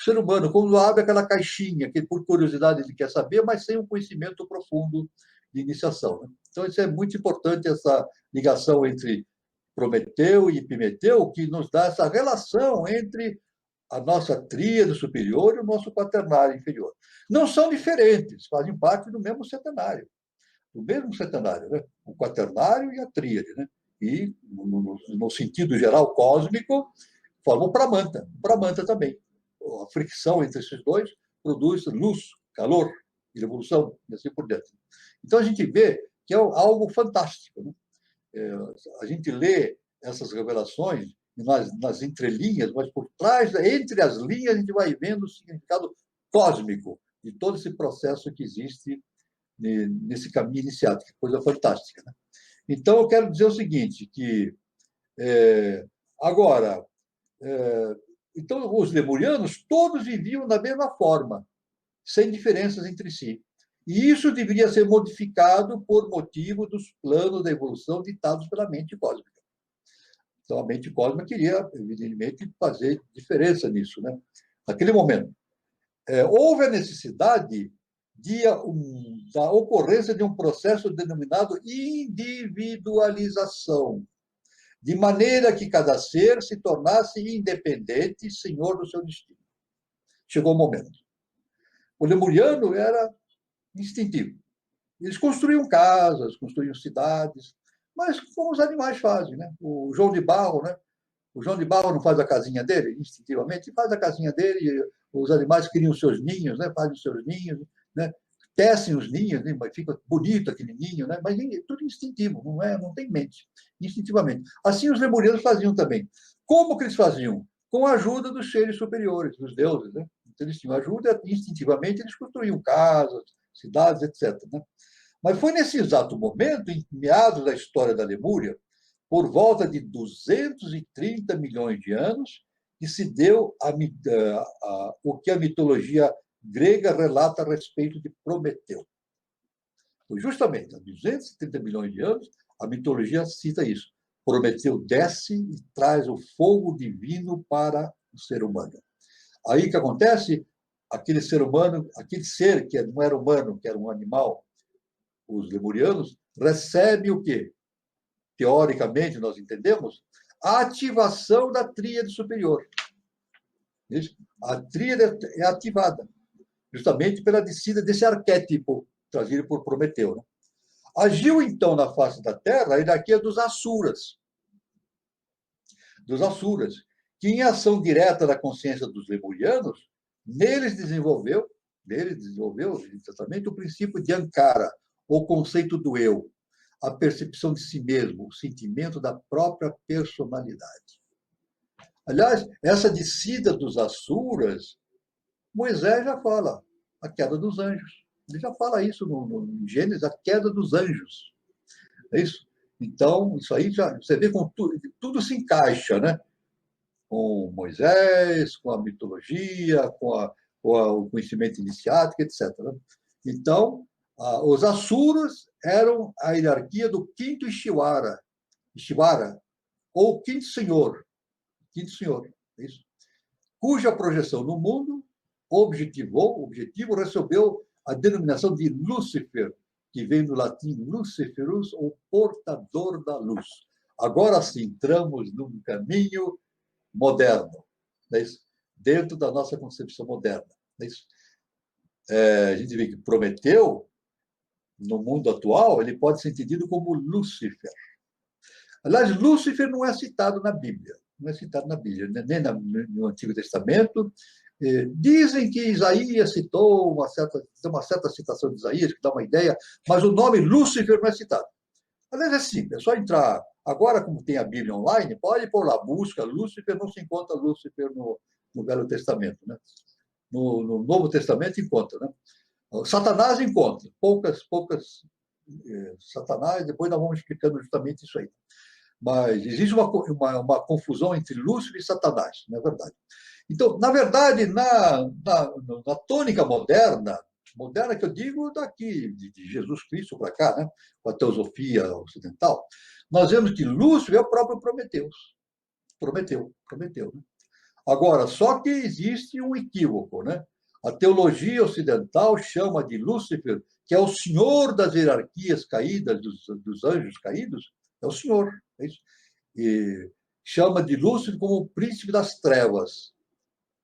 ser humano, quando abre aquela caixinha, que por curiosidade ele quer saber, mas sem um conhecimento profundo de iniciação. Né? Então, isso é muito importante, essa ligação entre Prometeu e Epimeteu, que nos dá essa relação entre a nossa tríade superior e o nosso quaternário inferior. Não são diferentes, fazem parte do mesmo setenário. Né? O quaternário e a tríade. Né? E, no sentido geral cósmico, formam o Pramanta também. A fricção entre esses dois produz luz, calor, revolução, e assim por diante. Então, a gente vê que é algo fantástico. Né? A gente lê essas revelações nas entrelinhas, mas por trás, entre as linhas, a gente vai vendo o significado cósmico de todo esse processo que existe nesse caminho iniciático, que coisa fantástica. Né? Então, eu quero dizer o seguinte, que agora, então, os lemurianos todos viviam da mesma forma, sem diferenças entre si. E isso deveria ser modificado por motivo dos planos da evolução ditados pela mente cósmica. Então, a mente cósmica queria, evidentemente, fazer diferença nisso. Né? Naquele momento, houve a necessidade da ocorrência de um processo denominado individualização. de maneira que cada ser se tornasse independente e senhor do seu destino. Chegou o momento. O lemuriano era instintivo. Eles construíam casas, construíam cidades, mas como os animais fazem, né? O João de Barro, né? O João de Barro não faz a casinha dele, instintivamente, faz a casinha dele, e os animais criam os seus ninhos, né? Fazem os seus ninhos, né? Tecem os ninhos, né? Fica bonito aquele ninho, né? Mas é tudo instintivo, não tem mente, instintivamente. Assim os lemurianos faziam também. Como que eles faziam? Com a ajuda dos seres superiores, dos deuses, né? Então, eles tinham ajuda, instintivamente eles construíam casas, cidades, etc. Né? Mas foi nesse exato momento, em meados da história da Lemúria, por volta de 230 milhões de anos, que se deu o que a mitologia grega relata a respeito de Prometeu. Foi justamente há 230 milhões de anos, a mitologia cita isso. Prometeu desce e traz o fogo divino para o ser humano. Aí que acontece, aquele ser humano, aquele ser que não era humano, que era um animal, os lemurianos, recebe o quê? Teoricamente, nós entendemos, a ativação da tríade superior. A tríade é ativada, justamente pela descida desse arquétipo trazido por Prometeu. Né? Agiu, então, na face da Terra a hierarquia dos Asuras, que, em ação direta da consciência dos lemurianos, neles desenvolveu exatamente o princípio de Ankara, o conceito do eu, a percepção de si mesmo, o sentimento da própria personalidade. Aliás, essa descida dos Asuras, Moisés já fala, a queda dos anjos. Ele já fala isso no Gênesis, a queda dos anjos. É isso? Então, isso aí já, você vê como tudo se encaixa, né? Com Moisés, com a mitologia, com o conhecimento iniciático, etc. Né? Então, os Asuras eram a hierarquia do quinto Ishvara, ou quinto senhor, é isso? Cuja projeção no mundo o objetivo recebeu a denominação de Lúcifer, que vem do latim Luciferus, ou portador da luz. Agora sim, entramos num caminho moderno, é isso? Dentro da nossa concepção moderna. É isso? A gente vê que Prometeu, no mundo atual, ele pode ser entendido como Lúcifer. Aliás, Lúcifer não é citado na Bíblia, nem no Antigo Testamento. Dizem que Isaías citou uma certa citação de Isaías, que dá uma ideia, mas o nome Lúcifer não é citado. Aliás, é simples, é só entrar. Agora, como tem a Bíblia online, pode pôr lá, busca Lúcifer, não se encontra Lúcifer no Velho Testamento. Né? No Novo Testamento encontra. Né? Satanás encontra, poucas Satanás, depois nós vamos explicando justamente isso aí. Mas existe uma confusão entre Lúcifer e Satanás, não é verdade? Então, na verdade, na tônica moderna que eu digo daqui, de Jesus Cristo para cá, né? Com a teosofia ocidental, nós vemos que Lúcifer é o próprio Prometeu. Né? Agora, só que existe um equívoco, né? A teologia ocidental chama de Lúcifer, que é o senhor das hierarquias caídas, dos anjos caídos, é o senhor. É isso? E chama de Lúcifer como o príncipe das trevas.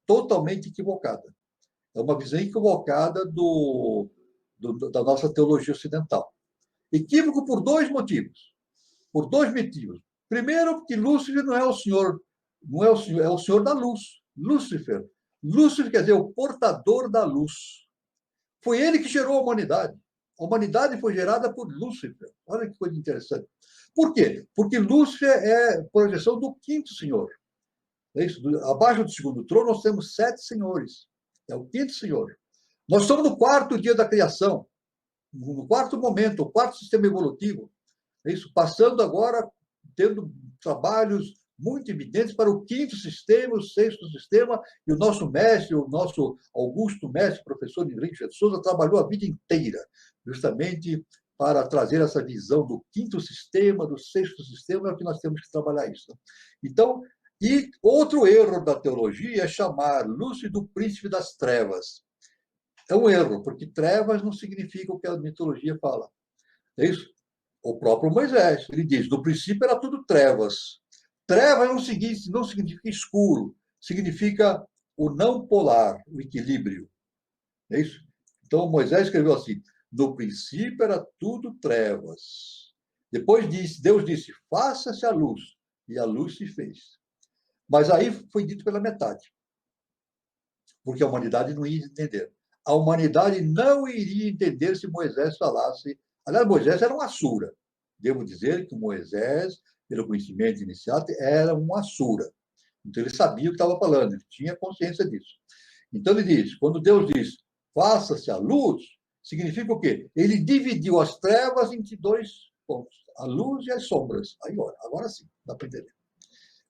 Totalmente equivocada. É uma visão equivocada da nossa teologia ocidental. Equívoco por dois motivos. Primeiro, porque Lúcifer não é o senhor, é o senhor da luz. Lúcifer quer dizer o portador da luz. Foi ele que gerou a humanidade. A humanidade foi gerada por Lúcifer. Olha que coisa interessante. Por quê? Porque Lúcifer é projeção do quinto senhor. É isso? Abaixo do segundo trono, nós temos 7 senhores. É o quinto senhor. Nós estamos no quarto dia da criação, no quarto momento, o quarto sistema evolutivo. É isso? Passando agora, tendo trabalhos muito evidentes para o quinto sistema, o sexto sistema, e o nosso mestre, o nosso augusto mestre, professor Henrique de Souza, trabalhou a vida inteira, justamente para trazer essa visão do quinto sistema, do sexto sistema, é o que nós temos que trabalhar isso. Então, e outro erro da teologia é chamar Lúcifer do príncipe das trevas. É um erro, porque trevas não significa o que a mitologia fala. É isso? O próprio Moisés, ele diz, no princípio era tudo trevas. Treva não significa escuro, significa o não polar, o equilíbrio. É isso? Então, Moisés escreveu assim: no princípio era tudo trevas. Depois Deus disse: faça-se a luz. E a luz se fez. Mas aí foi dito pela metade, porque a humanidade não ia entender. A humanidade não iria entender se Moisés falasse. Aliás, Moisés era um assura. Devo dizer que Moisés, pelo conhecimento inicial, era um assura. Então ele sabia o que estava falando, ele tinha consciência disso. Então ele diz: quando Deus diz faça-se a luz, significa o quê? Ele dividiu as trevas entre dois pontos, a luz e as sombras. Aí, agora sim, dá para entender.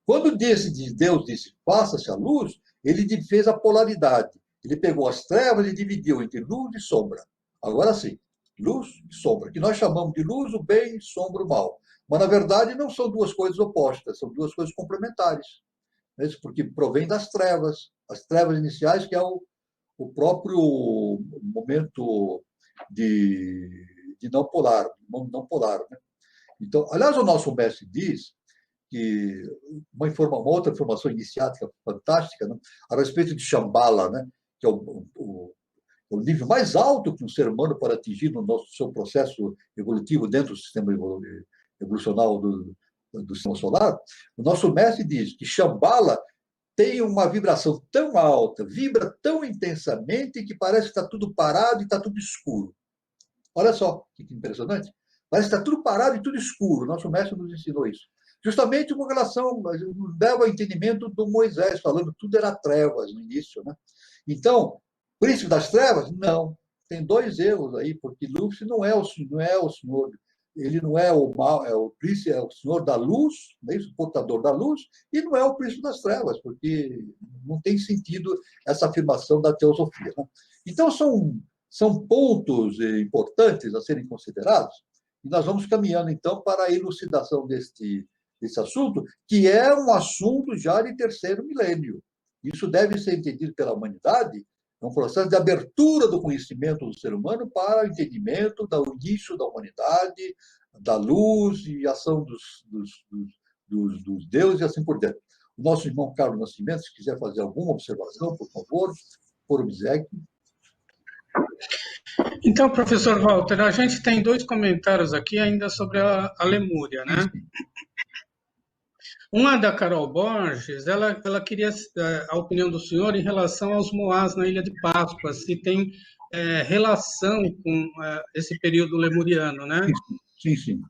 Quando Deus disse faça-se a luz, ele fez a polaridade. Ele pegou as trevas e dividiu entre luz e sombra. Agora sim, luz e sombra, que nós chamamos de luz o bem e sombra o mal. Mas, na verdade, não são duas coisas opostas, são duas coisas complementares. Porque provém das trevas, as trevas iniciais, que é o próprio momento de não polar, né? Então, aliás, o nosso mestre diz que uma outra informação iniciática fantástica, né, a respeito de Shambhala, né, que é o nível mais alto que um ser humano pode atingir no seu processo evolutivo dentro do sistema evolucional do sistema solar. O nosso mestre diz que Shambhala tem uma vibração tão alta, vibra tão intensamente que parece que está tudo parado e está tudo escuro. Olha só que impressionante. Parece que está tudo parado e tudo escuro. Nosso mestre nos ensinou isso. Justamente com relação, leva ao entendimento do Moisés, falando que tudo era trevas no início. Né? Então, príncipe das trevas? Não. Tem dois erros aí, porque Lúcifer não é o senhor, ele não é o mal, é o príncipe, é o senhor da luz, é isso, o portador da luz, e não é o príncipe das trevas, porque não tem sentido essa afirmação da teosofia. Né? Então, são pontos importantes a serem considerados, e nós vamos caminhando, então, para a elucidação desse assunto, que é um assunto já de terceiro milênio. Isso deve ser entendido pela humanidade, é um processo de abertura do conhecimento do ser humano para o entendimento do início da humanidade, da luz e ação dos deuses e assim por diante. O nosso irmão Carlos Nascimento, se quiser fazer alguma observação, por favor, por obséquio. Então, professor Walter, a gente tem dois comentários aqui ainda sobre a Lemúria, né? Uma da Carol Borges, ela queria a opinião do senhor em relação aos Moás na Ilha de Páscoa, se tem relação com esse período lemuriano, né? Sim, sim.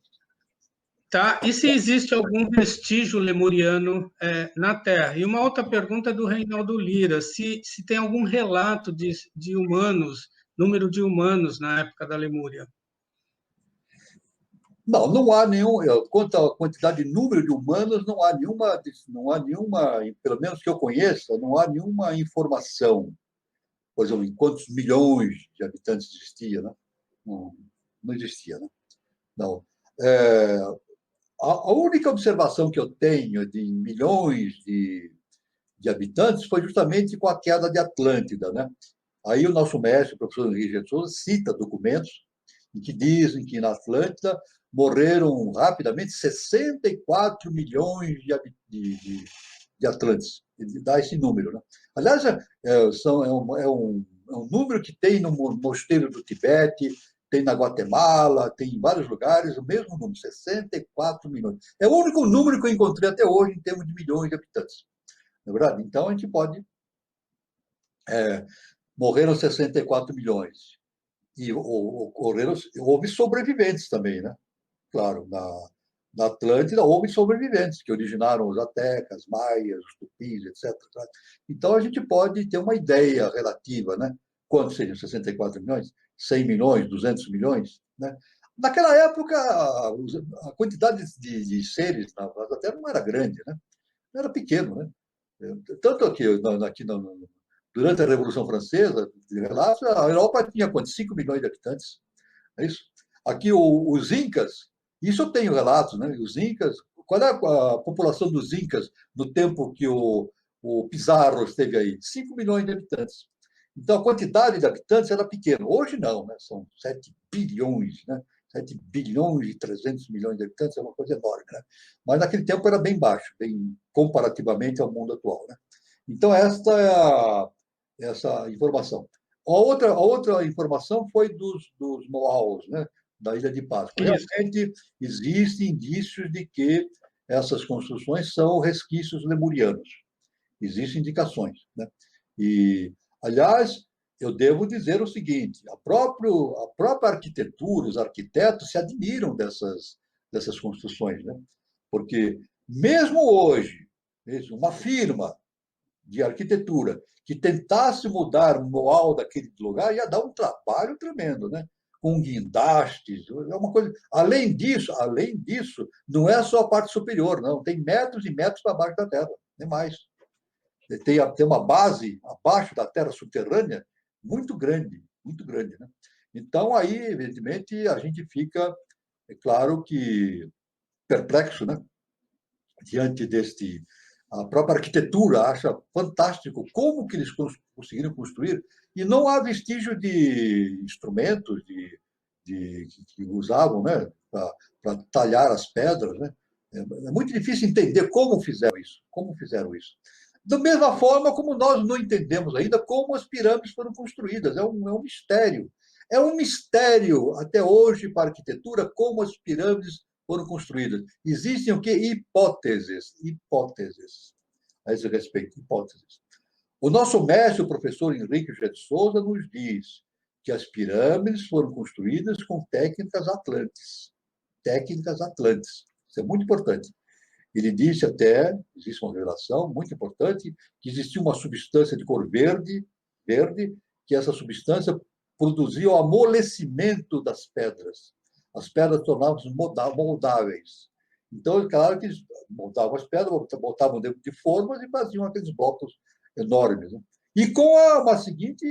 Tá? E se existe algum vestígio lemuriano na Terra? E uma outra pergunta do Reinaldo Lira, se tem algum relato de humanos, número de humanos na época da Lemúria? Não há nenhum, quanto à quantidade de número de humanos, não há nenhuma, pelo menos que eu conheça, não há nenhuma informação, por exemplo, em quantos milhões de habitantes existia, né? Não existia, né? Não. A única observação que eu tenho de milhões de habitantes foi justamente com a queda de Atlântida, né? Aí o nosso mestre, o professor Henrique de Souza, cita documentos em que dizem que na Atlântida morreram rapidamente 64 milhões de atlantes. Ele dá esse número. Né? Aliás, é um número que tem no mosteiro do Tibete, tem na Guatemala, tem em vários lugares, o mesmo número, 64 milhões. É o único número que eu encontrei até hoje em termos de milhões de habitantes. Não é verdade? Então, a gente pode... morreram 64 milhões. E houve sobreviventes também, né? Claro, na Atlântida houve sobreviventes que originaram os astecas, maias, os tupis, etc. Então a gente pode ter uma ideia relativa, né? Quantos seriam 64 milhões? 100 milhões, 200 milhões? Né? Naquela época, a quantidade de seres na Terra não era grande, né? Era pequeno, né? Tanto que durante a Revolução Francesa, a Europa tinha quantos? 5 milhões de habitantes. É isso? Aqui, os Incas, isso eu tenho relatos, né? Os Incas, qual é a população dos Incas no tempo que o Pizarro esteve aí? 5 milhões de habitantes. Então, a quantidade de habitantes era pequena. Hoje não, né? São 7 bilhões, né? 7 bilhões e 300 milhões de habitantes, é uma coisa enorme, né? Mas naquele tempo era bem baixo, bem comparativamente ao mundo atual, né? Então, esta é essa informação. A outra informação foi dos Moaus, né? Da Ilha de Páscoa. Isso. Realmente, existem indícios de que essas construções são resquícios lemurianos. Existem indicações, né? E, aliás, eu devo dizer o seguinte: a própria arquitetura, os arquitetos se admiram dessas construções, né? Porque, mesmo hoje, uma firma de arquitetura que tentasse mudar o know-how daquele lugar ia dar um trabalho tremendo, né? Com guindastes, é uma coisa. Além disso, não é só a parte superior, não. Tem metros e metros para baixo da terra, nem mais. Tem uma base abaixo da terra subterrânea muito grande, né? Então, aí, evidentemente, a gente fica, é claro que, perplexo, né? Diante deste. A própria arquitetura acha fantástico como que eles conseguiram construir, e não há vestígio de instrumentos que usavam, né? Para talhar as pedras, né? É muito difícil entender como fizeram isso. Como fizeram isso. Da mesma forma como nós não entendemos ainda como as pirâmides foram construídas. É um mistério. É um mistério até hoje para a arquitetura como as pirâmides foram construídas. Existem o quê? Hipóteses a esse respeito, hipóteses. O nosso mestre, o professor Henrique José de Souza, nos diz que as pirâmides foram construídas com técnicas atlantes. Técnicas atlantes. Isso é muito importante. Ele disse até, existe uma revelação muito importante, que existia uma substância de cor verde, que essa substância produzia o amolecimento das pedras. As pedras tornavam-se moldáveis. Então, é claro que eles montavam as pedras, botavam dentro de formas e faziam aqueles blocos enormes, né? E com uma seguinte,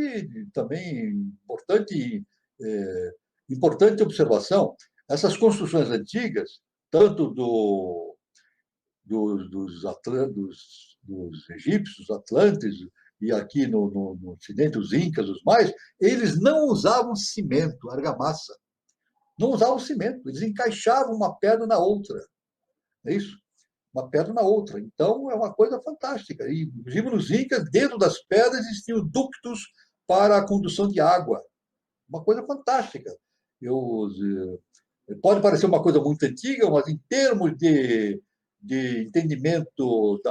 também importante observação, essas construções antigas, tanto dos egípcios, atlantes, e aqui no Ocidente, os incas, os mais, eles não usavam cimento, argamassa. Não usavam cimento, eles encaixavam uma pedra na outra. É isso? Uma pedra na outra. Então, é uma coisa fantástica. E, inclusive, nos incas, dentro das pedras, existiam ductos para a condução de água. Uma coisa fantástica. Pode parecer uma coisa muito antiga, mas em termos de entendimento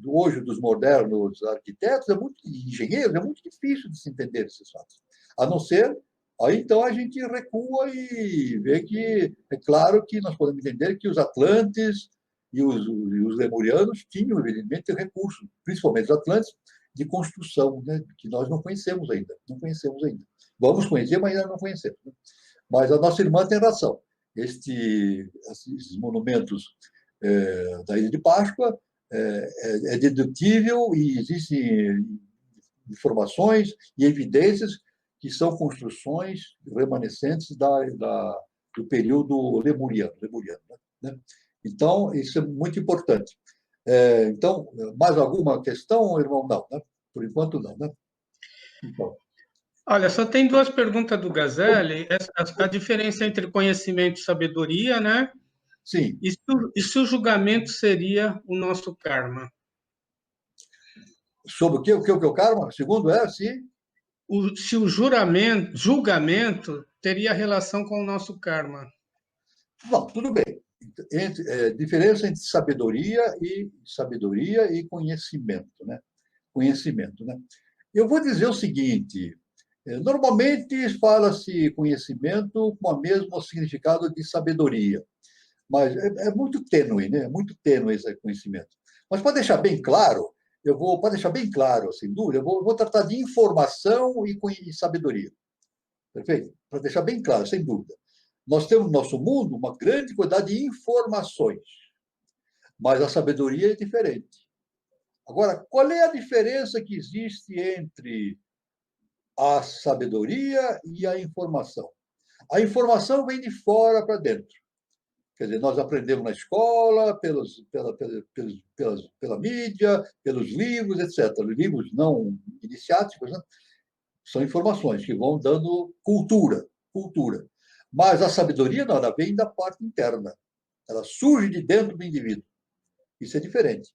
hoje dos modernos arquitetos, engenheiros, é muito difícil de se entender esses fatos. A não ser, aí então a gente recua e vê que é claro que nós podemos entender que os atlantes e os lemurianos tinham, evidentemente, recursos, principalmente os atlantes, de construção, né, que nós não conhecemos ainda. Não conhecemos ainda. Vamos conhecer, mas ainda não conhecemos, né? Mas a nossa irmã tem razão. Esses monumentos da Ilha de Páscoa é dedutível e existem informações e evidências que são construções remanescentes do período lemuriano, né? Então, isso é muito importante. Então, mais alguma questão, irmão? Não, né? Por enquanto, não, né? Então, Olha, só tem duas perguntas do Gazelli. A diferença entre conhecimento e sabedoria, né? sim. E se o julgamento seria o nosso karma? Sobre o que é o karma? Segundo se Se o julgamento teria relação com o nosso karma. Bom, tudo bem. Diferença entre sabedoria e conhecimento, né? Conhecimento, né? Eu vou dizer o seguinte: normalmente fala-se conhecimento com o mesmo significado de sabedoria, mas é muito tênue, né? É muito tênue esse conhecimento. Mas para deixar bem claro, para deixar bem claro, sem dúvida, eu vou tratar de informação e sabedoria. Perfeito? Para deixar bem claro, sem dúvida. Nós temos no nosso mundo uma grande quantidade de informações, mas a sabedoria é diferente. Agora, qual é a diferença que existe entre a sabedoria e a informação? A informação vem de fora para dentro. Quer dizer, nós aprendemos na escola, pela mídia, pelos livros, etc. Os livros não iniciáticos, né? São informações que vão dando cultura. Mas a sabedoria, não, ela vem da parte interna. Ela surge de dentro do indivíduo. Isso é diferente.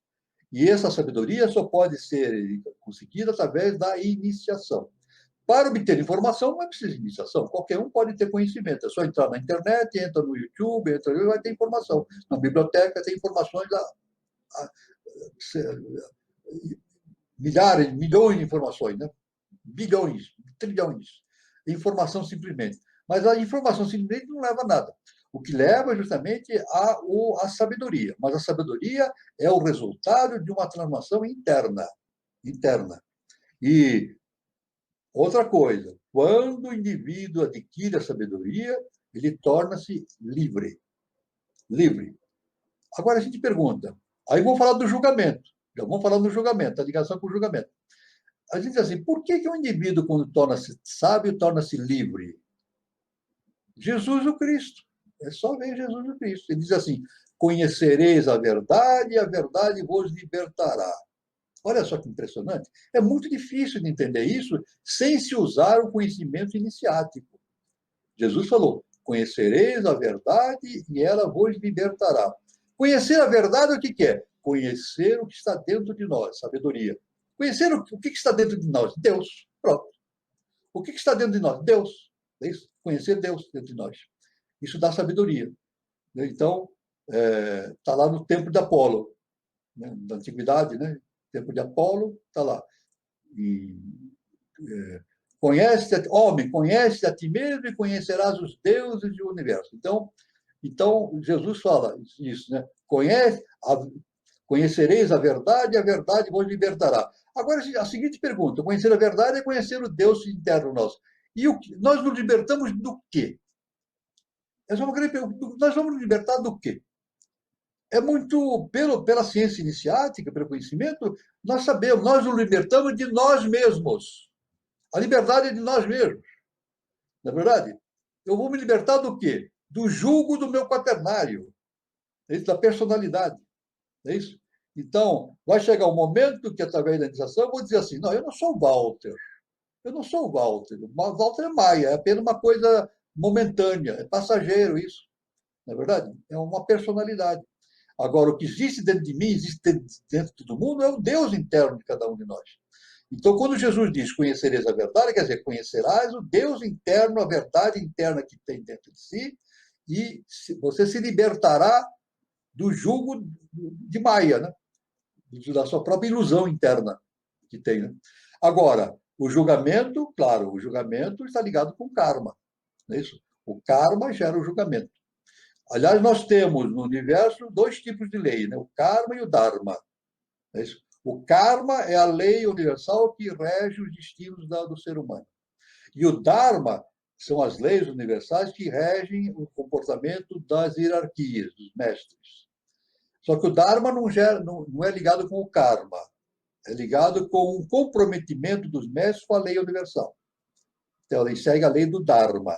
E essa sabedoria só pode ser conseguida através da iniciação. Para obter informação, não é preciso iniciação. Qualquer um pode ter conhecimento. É só entrar na internet, entra no YouTube, entra, vai ter informação. Na biblioteca tem informações, milhares, milhões de informações, né? Bilhões, trilhões. Informação simplesmente. Mas a informação simplesmente não leva a nada. O que leva justamente a sabedoria. Mas a sabedoria é o resultado de uma transformação interna. E outra coisa, quando o indivíduo adquire a sabedoria, ele torna-se livre. Livre. Agora a gente pergunta, aí vamos falar do julgamento. Já vamos falar do julgamento, a ligação com o julgamento. A gente diz assim, por que o indivíduo, quando torna-se sábio, torna-se livre? Jesus o Cristo. É só ver Jesus o Cristo. Ele diz assim, conhecereis a verdade e a verdade vos libertará. Olha só que impressionante. É muito difícil de entender isso sem se usar o conhecimento iniciático. Jesus falou, conhecereis a verdade e ela vos libertará. Conhecer a verdade, o que é? Conhecer o que está dentro de nós, sabedoria. Conhecer o que está dentro de nós? Deus. Pronto. O que está dentro de nós? Deus. É isso? Conhecer Deus dentro de nós. Isso dá sabedoria. Então, está lá no templo de Apolo, né? Da antiguidade, né? Templo de Apolo, está lá. E, conhece a ti mesmo e conhecerás os deuses e o universo. Então Jesus fala isso, né? Conhecereis a verdade e a verdade vos libertará. Agora, a seguinte pergunta: conhecer a verdade é conhecer o Deus interno nosso. E nós nos libertamos do quê? Essa é uma grande pergunta. Nós vamos nos libertar do quê? É muito, pela ciência iniciática, pelo conhecimento, nós sabemos, nós nos libertamos de nós mesmos. A liberdade é de nós mesmos. Não é verdade? Eu vou me libertar do quê? Do jugo do meu quaternário, da personalidade. É isso? Então, vai chegar um momento que, através da iniciação, eu vou dizer assim, não, eu não sou o Walter. Eu não sou o Walter. O Walter é Maia, é apenas uma coisa momentânea, é passageiro isso. Não é verdade? É uma personalidade. Agora, o que existe dentro de mim, existe dentro de todo mundo, é o Deus interno de cada um de nós. Então, quando Jesus diz conhecereis a verdade, quer dizer, conhecerás o Deus interno, a verdade interna que tem dentro de si, e você se libertará do jugo de Maia, né? Da sua própria ilusão interna que tem. Né? Agora, o julgamento, claro, o julgamento está ligado com o karma. Não é isso? O karma gera o julgamento. Aliás, nós temos no universo dois tipos de lei, né? O karma e o dharma. É isso? O karma é a lei universal que rege os destinos do ser humano. E o dharma são as leis universais que regem o comportamento das hierarquias, dos mestres. Só que o dharma não é ligado com o karma, é ligado com o comprometimento dos mestres com a lei universal. Então, ele segue a lei do dharma.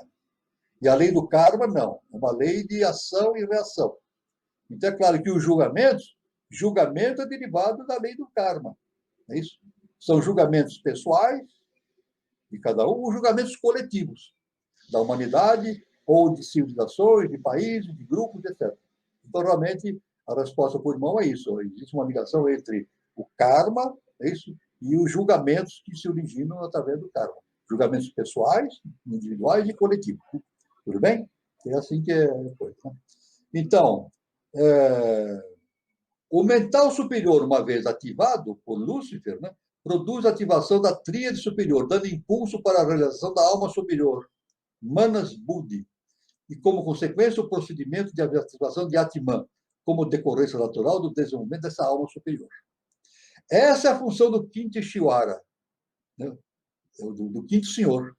E a lei do karma, não. É uma lei de ação e reação. Então, é claro que os julgamento é derivado da lei do karma. É isso? São julgamentos pessoais de cada um, ou julgamentos coletivos da humanidade, ou de civilizações, de países, de grupos, etc. Então, realmente, a resposta por irmão é isso. Existe uma ligação entre o karma, é isso, e os julgamentos que se originam através do karma. Julgamentos pessoais, individuais e coletivos. Tudo bem? É assim que é a coisa. Né? Então, o mental superior, uma vez ativado por Lúcifer, né, produz a ativação da tríade superior, dando impulso para a realização da alma superior, Manas Buddhi, e, como consequência, o procedimento de ativação de Atman, como decorrência natural do desenvolvimento dessa alma superior. Essa é a função do quinto Ishvara, né, do quinto senhor.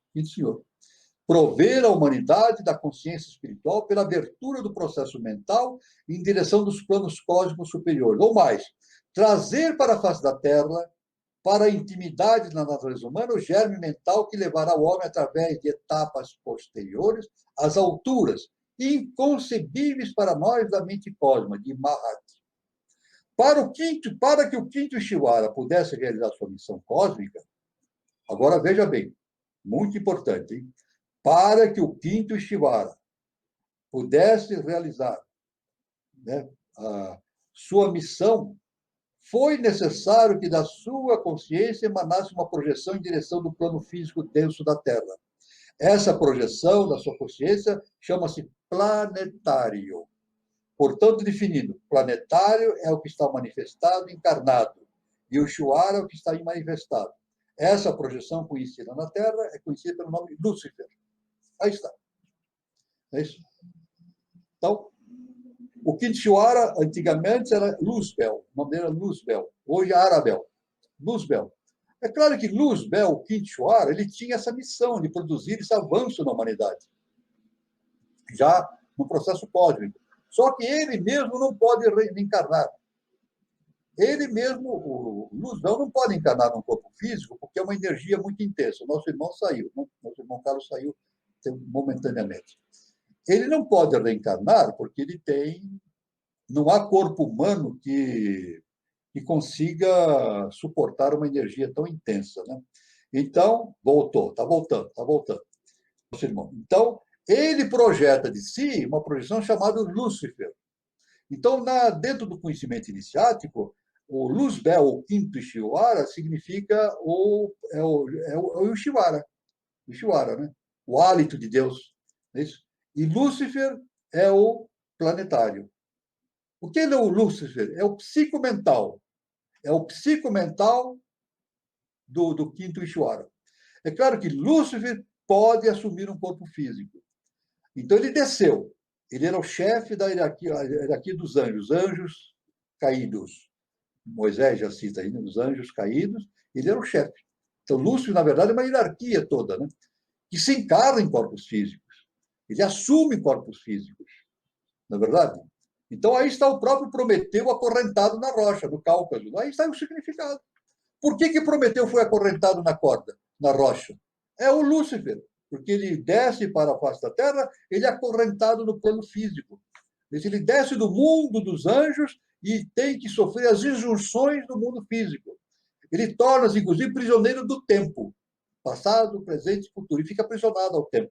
Prover a humanidade da consciência espiritual pela abertura do processo mental em direção dos planos cósmicos superiores. Ou mais, trazer para a face da Terra, para a intimidade da natureza humana, o germe mental que levará o homem através de etapas posteriores às alturas inconcebíveis para nós da mente cósmica, de Mahat. Para que o quinto Ishvara pudesse realizar sua missão cósmica, agora veja bem, muito importante, hein? Para que o quinto Ishvara pudesse realizar, né, a sua missão, foi necessário que da sua consciência emanasse uma projeção em direção do plano físico denso da Terra. Essa projeção da sua consciência chama-se planetário. Portanto, definindo, planetário é o que está manifestado encarnado, e o Shuara é o que está manifestado. Essa projeção conhecida na Terra é conhecida pelo nome Lúcifer. Aí está. É isso. Então, o quinto Shuara, antigamente, era Luzbel. O nome dele era Luzbel. Hoje é Arabel. Luzbel. É claro que Luzbel, o quinto Shuara, ele tinha essa missão de produzir esse avanço na humanidade, já no processo cósmico. Só que ele mesmo não pode reencarnar. Ele mesmo, o Luzbel, não pode encarnar num corpo físico, porque é uma energia muito intensa. O nosso irmão saiu, né? Nosso irmão Carlos saiu momentaneamente. Ele não pode reencarnar porque ele tem... Não há corpo humano que consiga suportar uma energia tão intensa, né? Então, voltou, está voltando, está voltando. Nosso irmão. Então, ele projeta de si uma projeção chamada Lúcifer. Então, dentro do conhecimento iniciático, o Luzbel, o quinto Shuara, significa o Yushiwara, né? O hálito de Deus. É isso? E Lúcifer é o planetário. O que é o Lúcifer? É o psicomental. É o psicomental do quinto Ishwara. É claro que Lúcifer pode assumir um corpo físico. Então, ele desceu. Ele era o chefe da hierarquia dos anjos, anjos caídos. Moisés já cita aí, né? Os anjos caídos, ele era o chefe. Então, Lúcifer, na verdade, é uma hierarquia toda, né? Que se encarna em corpos físicos. Ele assume corpos físicos, não é verdade? Então, aí está o próprio Prometeu acorrentado na rocha, no Cáucaso. Aí está o significado. Por que Prometeu foi acorrentado na corda, na rocha? É o Lúcifer, porque ele desce para a face da Terra, ele é acorrentado no plano físico. Ele desce do mundo dos anjos e tem que sofrer as injunções do mundo físico. Ele torna-se, inclusive, prisioneiro do tempo, passado, presente e futuro, e fica aprisionado ao tempo.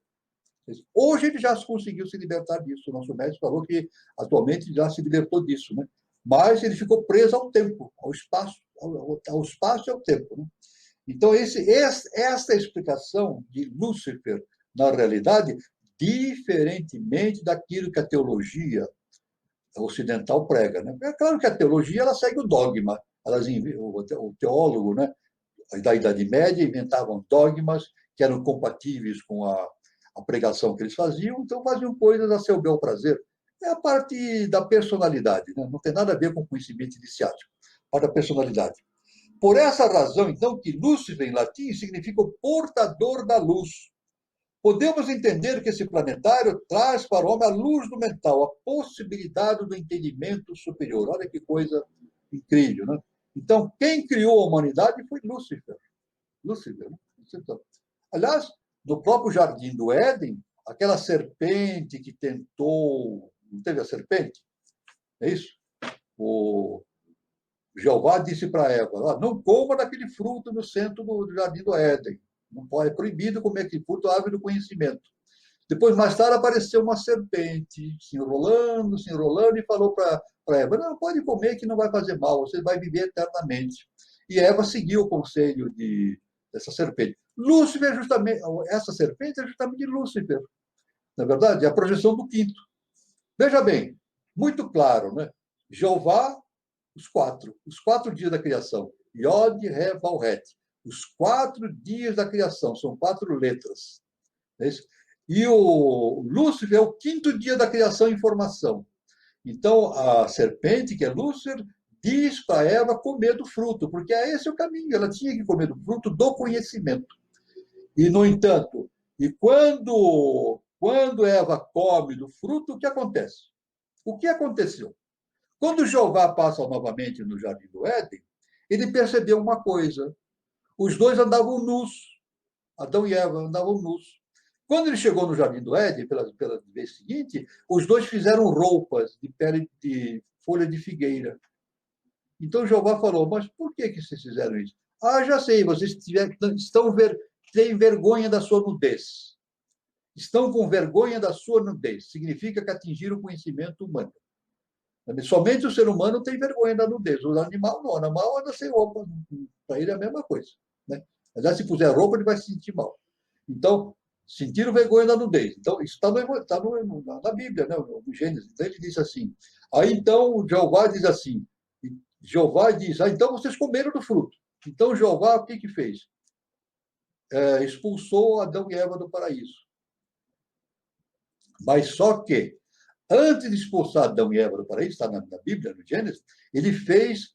Hoje ele já conseguiu se libertar disso. O nosso médico falou que atualmente já se libertou disso, né? Mas ele ficou preso ao tempo, ao espaço e ao tempo, né? Então, esta explicação de Lúcifer, na realidade, diferentemente daquilo que a teologia ocidental prega, né? É claro que a teologia ela segue o dogma. O teólogo, né, da Idade Média inventavam dogmas que eram compatíveis com a pregação que eles faziam, então faziam coisas a seu bel prazer. É a parte da personalidade, né? Não tem nada a ver com conhecimento iniciático, a parte da personalidade. Por essa razão, então, que Lúcifer, em latim, significa o portador da luz. Podemos entender que esse planetário traz para o homem a luz do mental, a possibilidade do entendimento superior. Olha que coisa incrível, né? Então, quem criou a humanidade foi Lúcifer. Lúcifer, né? Aliás, no próprio Jardim do Éden, aquela serpente que tentou... Não teve a serpente? É isso? O Jeová disse para Eva, não coma daquele fruto no centro do Jardim do Éden. Não pode, é proibido comer aquele fruto, árvore do conhecimento. Depois, mais tarde, apareceu uma serpente se enrolando, e falou para Eva, não, pode comer que não vai fazer mal, você vai viver eternamente. E Eva seguiu o conselho dessa serpente. Lúcifer, justamente, essa serpente é justamente Lúcifer. Na verdade, é a projeção do quinto. Veja bem, muito claro, né? Jeová, os quatro dias da criação. Yod, Re, Vav, Het. Os 4 dias da criação, são 4 letras. É isso? E o Lúcifer é o 5º dia da criação em formação. Então, a serpente, que é Lúcifer, diz para Eva comer do fruto, porque esse é o caminho, ela tinha que comer do fruto do conhecimento. E, no entanto, quando Eva come do fruto, o que acontece? O que aconteceu? Quando Jeová passa novamente no Jardim do Éden, ele percebeu uma coisa. Os dois andavam nus. Adão e Eva andavam nus. Quando ele chegou no Jardim do Éden, pela vez seguinte, os dois fizeram roupas de pele de folha de figueira. Então Jeová falou, mas por que vocês fizeram isso? Ah, já sei, vocês têm vergonha da sua nudez. Estão com vergonha da sua nudez. Significa que atingiram o conhecimento humano. Somente o ser humano tem vergonha da nudez. O animal não. O animal anda sem roupa. Para ele é a mesma coisa. Né? Aliás, se puser roupa, ele vai se sentir mal. Então, sentiram vergonha da nudez. Então, isso está na Bíblia, né? No Gênesis. Então, ele diz assim. Aí, então, Jeová diz assim. Jeová diz, então vocês comeram do fruto. Então, Jeová, o que fez? Expulsou Adão e Eva do paraíso. Mas só que, antes de expulsar Adão e Eva do paraíso, está na Bíblia, no Gênesis, ele fez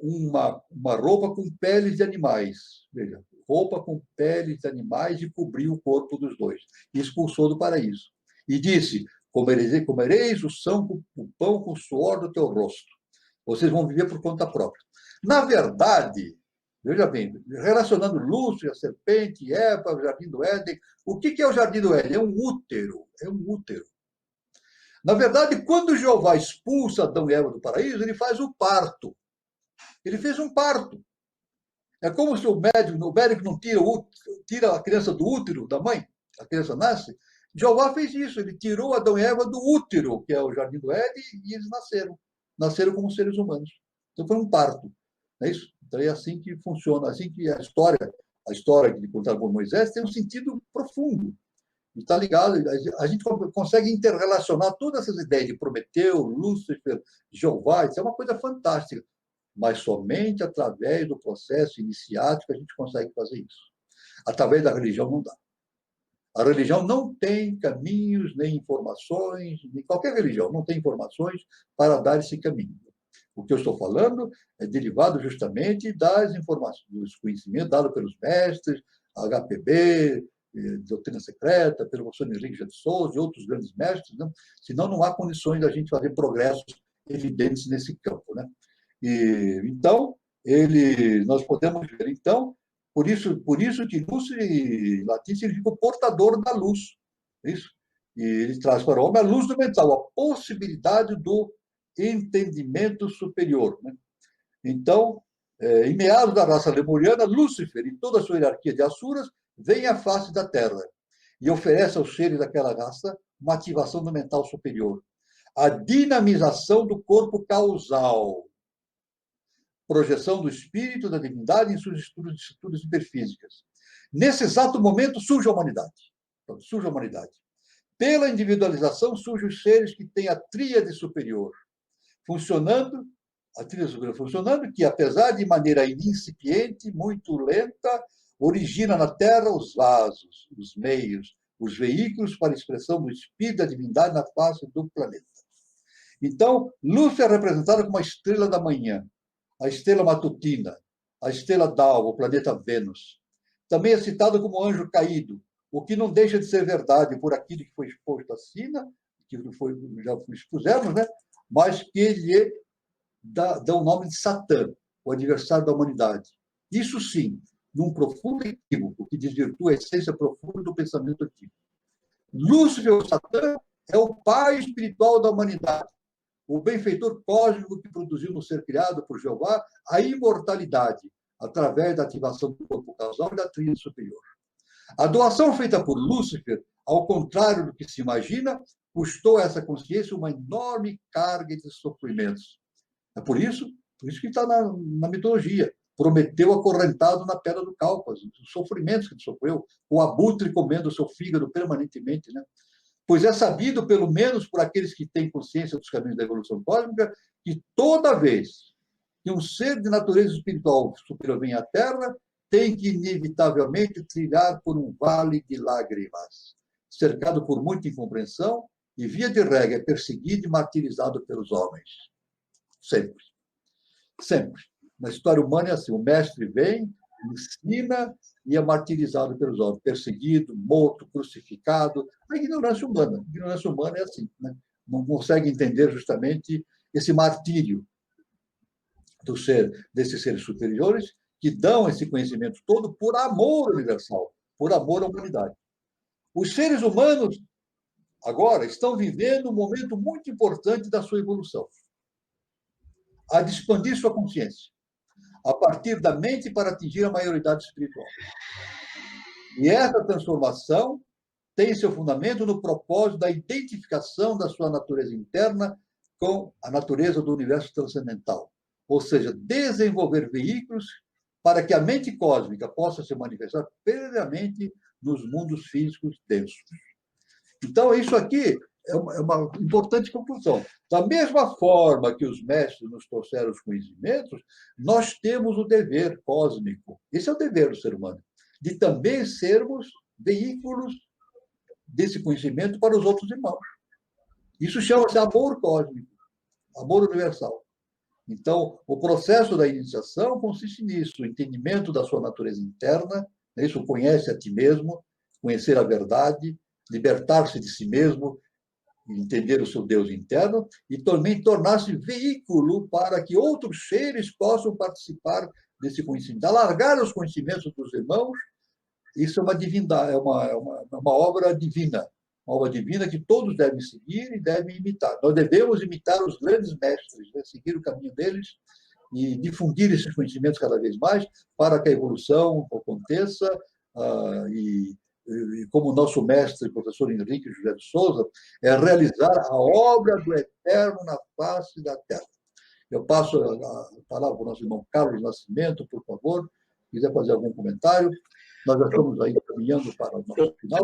uma roupa com peles de animais. Veja, roupa com peles de animais e cobriu o corpo dos dois. E expulsou do paraíso. E disse, comereis o pão com o suor do teu rosto. Vocês vão viver por conta própria. Na verdade, veja bem, relacionando Lúcifer, a serpente, Eva, o Jardim do Éden, o que é o Jardim do Éden? É um útero. É um útero. Na verdade, quando Jeová expulsa Adão e Eva do paraíso, ele faz o parto. Ele fez um parto. É como se o médico não tira a criança do útero da mãe, a criança nasce. Jeová fez isso, ele tirou Adão e Eva do útero, que é o Jardim do Éden, e eles nasceram. Nasceram como seres humanos. Então foi um parto. Não é isso? Então é assim que funciona, assim que a história que contada por Moisés tem um sentido profundo. E está ligado, a gente consegue interrelacionar todas essas ideias de Prometeu, Lúcifer, Jeová, isso é uma coisa fantástica. Mas somente através do processo iniciático a gente consegue fazer isso. Através da religião não dá. A religião não tem caminhos, nem informações, nem qualquer religião não tem informações para dar esse caminho. O que eu estou falando é derivado justamente das informações, dos conhecimentos dados pelos mestres, HPB, Doutrina Secreta, pelo professor Henrique de Souza e outros grandes mestres, né? Senão não há condições da gente fazer progressos evidentes nesse campo. Né? Então, nós podemos ver, então, por isso que luz em latim significa o portador da luz. Isso? E ele traz para o homem a luz do mental, a possibilidade do entendimento superior. Né? Então, em meados da raça lemuriana, Lúcifer e toda a sua hierarquia de asuras vem à face da Terra e oferece aos seres daquela raça uma ativação do mental superior, a dinamização do corpo causal, projeção do espírito, da divindade em seus estudos hiperfísicas. Nesse exato momento surge a humanidade. Surge a humanidade. Pela individualização surgem os seres que têm a tríade superior, funcionando, que, apesar de maneira incipiente, muito lenta, origina na Terra os vasos, os meios, os veículos para a expressão do espírito da divindade na face do planeta. Então, Lúcifer é representada como a estrela da manhã, a estrela matutina, a estrela d'alva, o planeta Vênus. Também é citado como anjo caído, o que não deixa de ser verdade por aquilo que foi exposto acima, que já expusemos, né? Mas que ele dá o nome de Satã, o adversário da humanidade. Isso sim, num profundo equívoco que desvirtua a essência profunda do pensamento equívoco. Lúcifer, o Satã, é o pai espiritual da humanidade, o benfeitor cósmico que produziu no ser criado por Jeová a imortalidade, através da ativação do corpo causal e da tríade superior. A doação feita por Lúcifer, ao contrário do que se imagina, custou a essa consciência uma enorme carga de sofrimentos. É por isso que está na mitologia. Prometeu acorrentado na pedra do Cáucaso, os sofrimentos que ele sofreu, o abutre comendo o seu fígado permanentemente, né? Pois é sabido, pelo menos por aqueles que têm consciência dos caminhos da evolução cósmica, que toda vez que um ser de natureza espiritual superior vem à Terra, tem que inevitavelmente trilhar por um vale de lágrimas, cercado por muita incompreensão e, via de regra, é perseguido e martirizado pelos homens. Sempre. Sempre. Na história humana é assim, o mestre vem, ensina e é martirizado pelos homens, perseguido, morto, crucificado. A ignorância humana. A ignorância humana é assim, né? Não consegue entender justamente esse martírio desses seres superiores que dão esse conhecimento todo por amor universal, por amor à humanidade. Os seres humanos, agora, estão vivendo um momento muito importante da sua evolução. A de expandir sua consciência, a partir da mente para atingir a maioridade espiritual. E essa transformação tem seu fundamento no propósito da identificação da sua natureza interna com a natureza do universo transcendental. Ou seja, desenvolver veículos para que a mente cósmica possa se manifestar plenamente nos mundos físicos densos. Então, isso aqui é uma importante conclusão. Da mesma forma que os mestres nos trouxeram os conhecimentos, nós temos o dever cósmico, esse é o dever do ser humano, de também sermos veículos desse conhecimento para os outros irmãos. Isso chama-se amor cósmico, amor universal. Então, o processo da iniciação consiste nisso, o entendimento da sua natureza interna, isso conhece a ti mesmo, conhecer a verdade, libertar-se de si mesmo, entender o seu Deus interno e também tornar-se veículo para que outros seres possam participar desse conhecimento. Alargar os conhecimentos dos irmãos, isso é uma divindade, é uma obra divina, uma obra divina que todos devem seguir e devem imitar. Nós devemos imitar os grandes mestres, né? Seguir o caminho deles e difundir esses conhecimentos cada vez mais para que a evolução aconteça e como nosso mestre, professor Henrique José de Souza, é realizar a obra do Eterno na face da terra. Eu passo a palavra para o nosso irmão Carlos Nascimento, por favor, se quiser fazer algum comentário. Nós já estamos aí caminhando para o nosso final.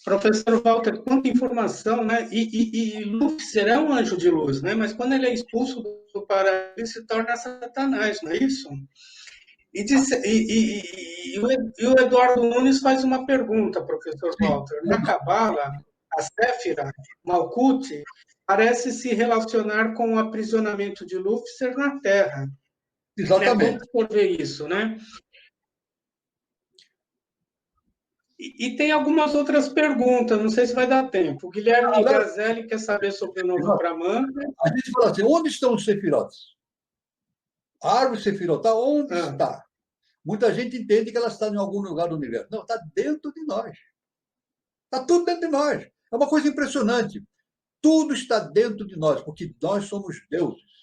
Professor Walter, quanta informação, né? E Lúcifer é um anjo de luz, né? Mas quando ele é expulso do paraíso, ele se torna Satanás, não é isso? E o Eduardo Nunes faz uma pergunta, professor Walter. Na Cabala, a Séfira, Malkuth, parece se relacionar com o aprisionamento de Lúcifer na Terra. Exatamente. Vamos ver isso, né? E tem algumas outras perguntas, não sei se vai dar tempo. O Guilherme Gazelli quer saber sobre o novo Brahman. A gente fala assim, onde estão os sefirotes? A árvore sefirotá, onde está? Muita gente entende que ela está em algum lugar do universo. Não, está dentro de nós. Está tudo dentro de nós. É uma coisa impressionante. Tudo está dentro de nós, porque nós somos deuses.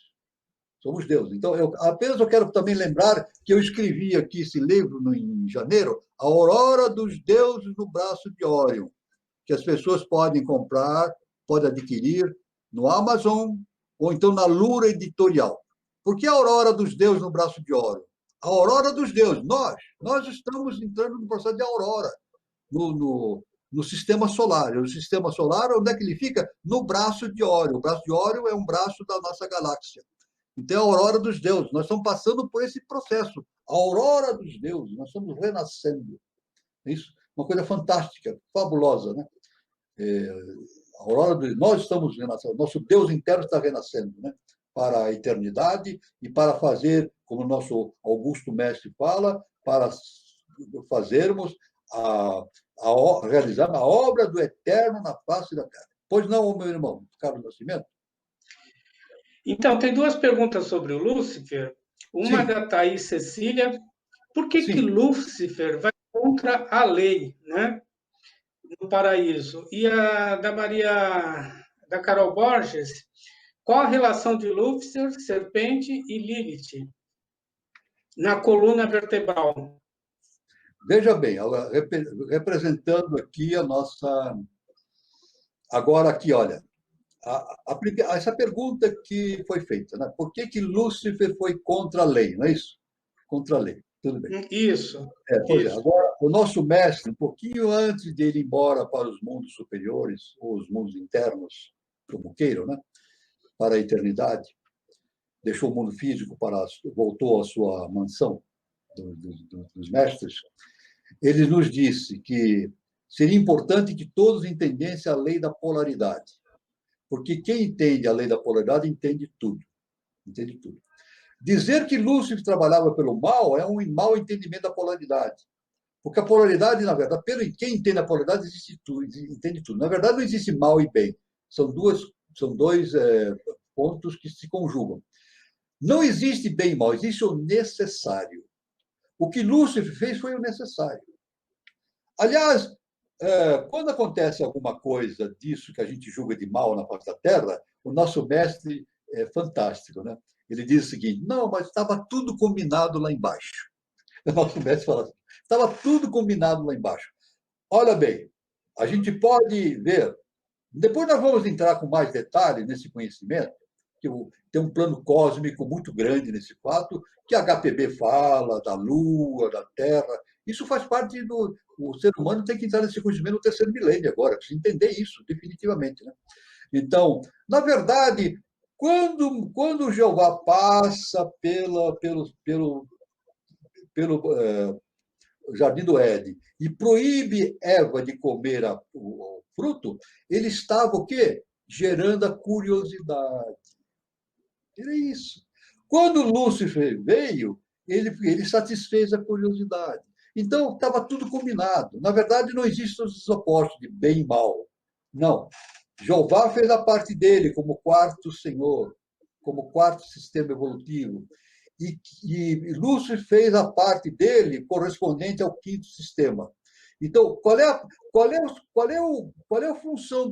Somos deuses. Então, eu quero também lembrar que eu escrevi aqui esse livro em janeiro, A Aurora dos Deuses no Braço de Órion, que as pessoas podem comprar, podem adquirir no Amazon ou então na Lura Editorial. Por que a Aurora dos Deuses no Braço de Órion? A aurora dos deuses. Nós estamos entrando no processo de aurora, no sistema solar. O sistema solar, onde é que ele fica? No braço de Órion. O braço de Órion é um braço da nossa galáxia. Então, é a aurora dos deuses. Nós estamos passando por esse processo. A aurora dos deuses. Nós estamos renascendo. Isso, uma coisa fantástica, fabulosa, né? A aurora dos... Nós estamos renascendo. Nosso Deus interno está renascendo, né? Para a eternidade e para fazer, como o nosso Augusto Mestre fala, para fazermos realizar a obra do Eterno na face da terra. Pois não, meu irmão, Carlos Nascimento? Então, tem duas perguntas sobre o Lúcifer. Uma da Thaís Cecília. Por que Lúcifer vai contra a lei, né? No paraíso? E a da Carol Borges. Qual a relação de Lúcifer, serpente e Lilith na coluna vertebral? Veja bem, representando aqui a nossa... Agora aqui, olha, essa pergunta que foi feita, né? Por que Lúcifer foi contra a lei, não é isso? Contra a lei, tudo bem. Isso. Isso. Agora, o nosso mestre, um pouquinho antes de ir embora para os mundos superiores, ou os mundos internos, como queiram, né? Para a eternidade, deixou o mundo físico, voltou à sua mansão dos mestres, ele nos disse que seria importante que todos entendessem a lei da polaridade, porque quem entende a lei da polaridade entende tudo. Entende tudo. Dizer que Lúcifer trabalhava pelo mal é um mau entendimento da polaridade, porque a polaridade, na verdade, quem entende a polaridade entende tudo. Na verdade, não existe mal e bem. São dois pontos que se conjugam. Não existe bem e mal, existe o necessário. O que Lúcifer fez foi o necessário. Aliás, quando acontece alguma coisa disso que a gente julga de mal na face da Terra, o nosso mestre é fantástico, né? Ele diz o seguinte: não, mas estava tudo combinado lá embaixo. O nosso mestre fala assim: estava tudo combinado lá embaixo. olha bem, a gente pode ver. Depois nós vamos entrar com mais detalhes nesse conhecimento, que tem um plano cósmico muito grande nesse fato, que a HPB fala, da Lua, da Terra. Isso faz parte do... O ser humano tem que entrar nesse conhecimento no terceiro milênio agora, precisa entender isso, definitivamente. Né? Então, na verdade, quando Jeová passa pelo Jardim do Éden e proíbe Eva de comer o fruto, ele estava o quê? Gerando a curiosidade. Era isso. Quando Lúcifer veio, ele satisfez a curiosidade. Então, estava tudo combinado. Na verdade, não existem os opostos de bem e mal. Não. Jeová fez a parte dele como quarto senhor, como quarto sistema evolutivo. E Lúcifer fez a parte dele correspondente ao quinto sistema. Então, qual é a função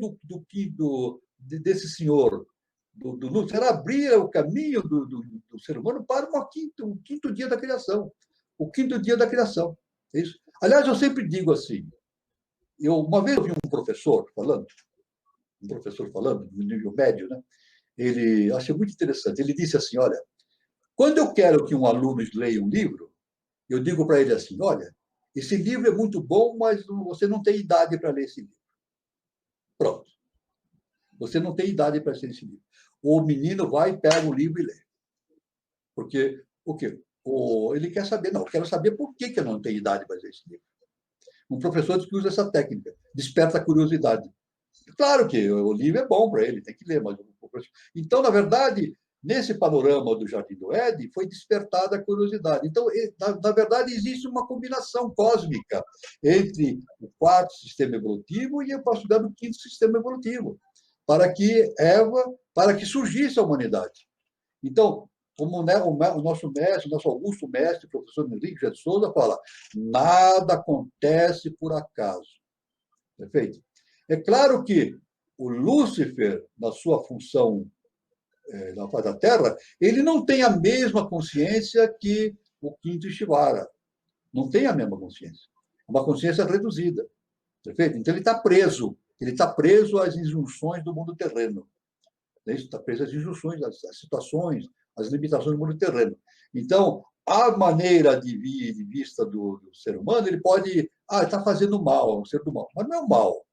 desse senhor, do Lúcifer? Era abrir o caminho do ser humano para o quinto dia da criação. O quinto dia da criação. É isso. Aliás, eu sempre digo assim, uma vez eu vi um professor falando, no nível médio, né? Ele achei muito interessante. Ele disse assim, olha, quando eu quero que um aluno leia um livro, eu digo para ele assim, olha, esse livro é muito bom, mas você não tem idade para ler esse livro. Pronto. Você não tem idade para ler esse livro. O menino vai, pega o livro e lê. Porque o quê? Ele quer saber, não, eu quero saber por que eu não tenho idade para ler esse livro. Um professor que usa essa técnica, desperta a curiosidade. Claro que o livro é bom para ele, tem que ler, mas... Então, na verdade, nesse panorama do Jardim do Éden, foi despertada a curiosidade. Então, na verdade, existe uma combinação cósmica entre o quarto sistema evolutivo e a possibilidade do quinto sistema evolutivo, para que surgisse a humanidade. Então, como o nosso mestre, nosso augusto mestre, o professor Henrique de Souza, fala, nada acontece por acaso. Perfeito? É claro que o Lúcifer, na sua função na face da Terra, ele não tem a mesma consciência que o quinto Ishvara. Não tem a mesma consciência. É uma consciência reduzida. Perfeito? Então ele está preso. Ele está preso às injunções do mundo terreno. Está preso às injunções, às situações, às limitações do mundo terreno. Então, a maneira de vista do ser humano, ele pode... está fazendo mal, é um ser do mal. Mas não é o mal.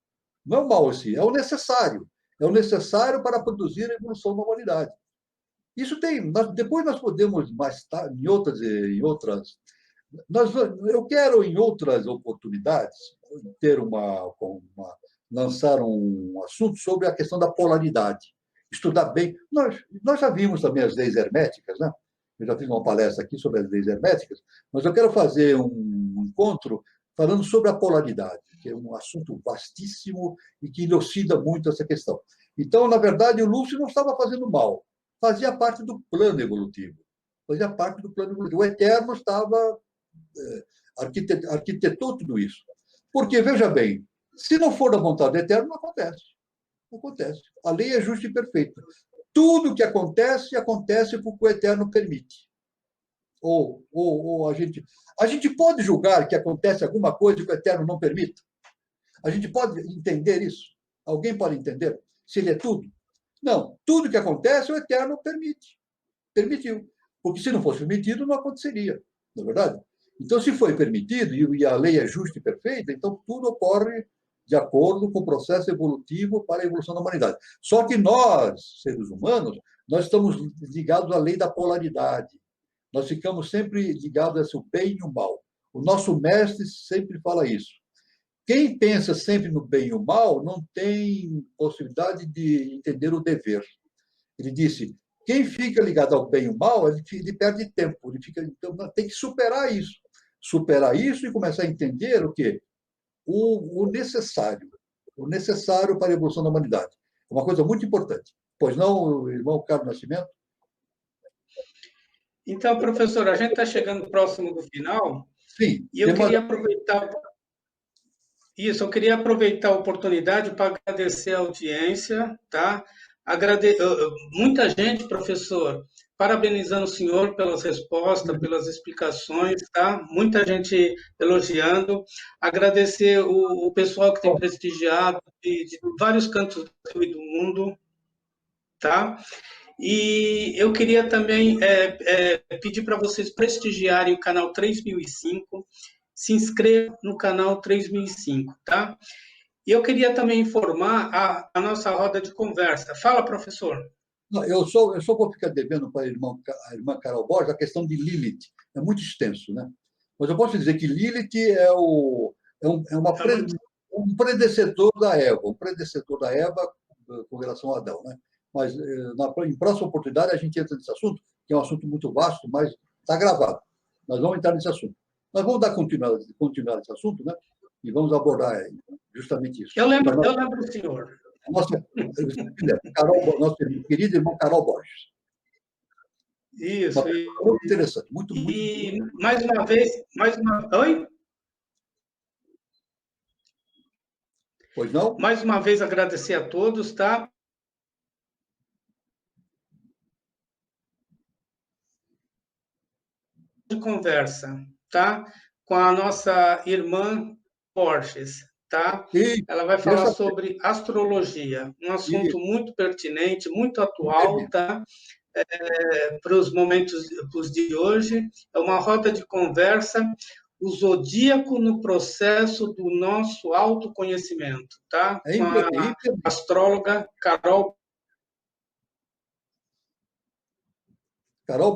Não é o mal assim, é o necessário. É o necessário para produzir a evolução da humanidade. Isso tem... depois nós podemos, mais tarde, em outras... eu quero, em outras oportunidades, lançar um assunto sobre a questão da polaridade. Estudar bem. Nós já vimos também as leis herméticas, né? Eu já fiz uma palestra aqui sobre as leis herméticas, mas eu quero fazer um encontro falando sobre a polaridade, que é um assunto vastíssimo e que elucida muito essa questão. Então, na verdade, o Lúcifer não estava fazendo mal, fazia parte do plano evolutivo. Fazia parte do plano evolutivo. O Eterno estava... arquitetou tudo isso. Porque, veja bem, se não for da vontade do Eterno, não acontece. Não acontece. A lei é justa e perfeita. Tudo que acontece, acontece porque o Eterno permite. Ou a gente pode julgar que acontece alguma coisa que o Eterno não permita? A gente pode entender isso? Alguém pode entender? Se ele é tudo? Não. Tudo que acontece, o Eterno permite. Permitiu. Porque se não fosse permitido, não aconteceria. Não é verdade? Então, se foi permitido e a lei é justa e perfeita, então tudo ocorre de acordo com o processo evolutivo para a evolução da humanidade. Só que nós, seres humanos, nós estamos ligados à lei da polaridade. Nós ficamos sempre ligados ao bem e o mal. O nosso mestre sempre fala isso. Quem pensa sempre no bem e o mal não tem possibilidade de entender o dever. Ele disse, quem fica ligado ao bem e o mal, ele perde tempo. Então, tem que superar isso. Superar isso e começar a entender o quê? O necessário para a evolução da humanidade. É uma coisa muito importante. Pois não, irmão Carlos Nascimento? Então, professor, a gente está chegando próximo do final. Sim. E eu queria aproveitar a oportunidade para agradecer a audiência, tá? Muita gente, professor, parabenizando o senhor pelas respostas, pelas explicações, tá? Muita gente elogiando. Agradecer o pessoal que tem prestigiado de vários cantos do Brasil e do mundo, tá? E eu queria também pedir para vocês prestigiarem o canal 3005, se inscrevam no canal 3005, tá? E eu queria também informar a nossa roda de conversa. Fala, professor. Não, eu só vou ficar devendo para a irmã Carol Borges a questão de Lilith. É muito extenso, né? Mas eu posso dizer que Lilith um predecessor da Eva, com relação a Adão, né? Mas em próxima oportunidade a gente entra nesse assunto, que é um assunto muito vasto, mas está gravado. Nós vamos entrar nesse assunto. Nós vamos dar continuidade nesse assunto, né? E vamos abordar justamente isso. Eu lembro do senhor. Nossa querida irmã Carol Borges. Isso. Muito interessante. Muito. Mais uma vez, Oi? Pois não? Mais uma vez agradecer a todos, tá? De conversa, tá? Com a nossa irmã Borges, tá? Ela vai falar sobre astrologia, um assunto muito pertinente, muito atual, tá? Para os momentos de hoje. É uma roda de conversa, o zodíaco no processo do nosso autoconhecimento, tá? Com a astróloga Carol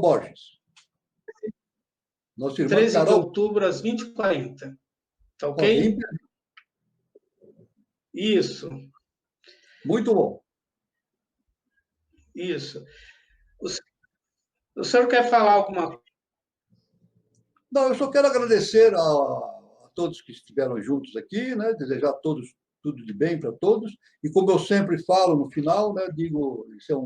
Borges. Nossa irmã 13 Carol... de outubro, às 20h40. Tá ok? Isso. Muito bom. Isso. O senhor quer falar alguma coisa? Não, eu só quero agradecer a todos que estiveram juntos aqui, né? Desejar a todos tudo de bem para todos. E como eu sempre falo no final, né? Digo, isso é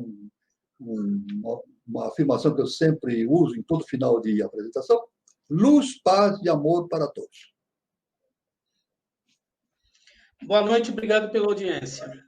uma afirmação que eu sempre uso em todo final de apresentação: luz, paz e amor para todos. Boa noite, obrigado pela audiência.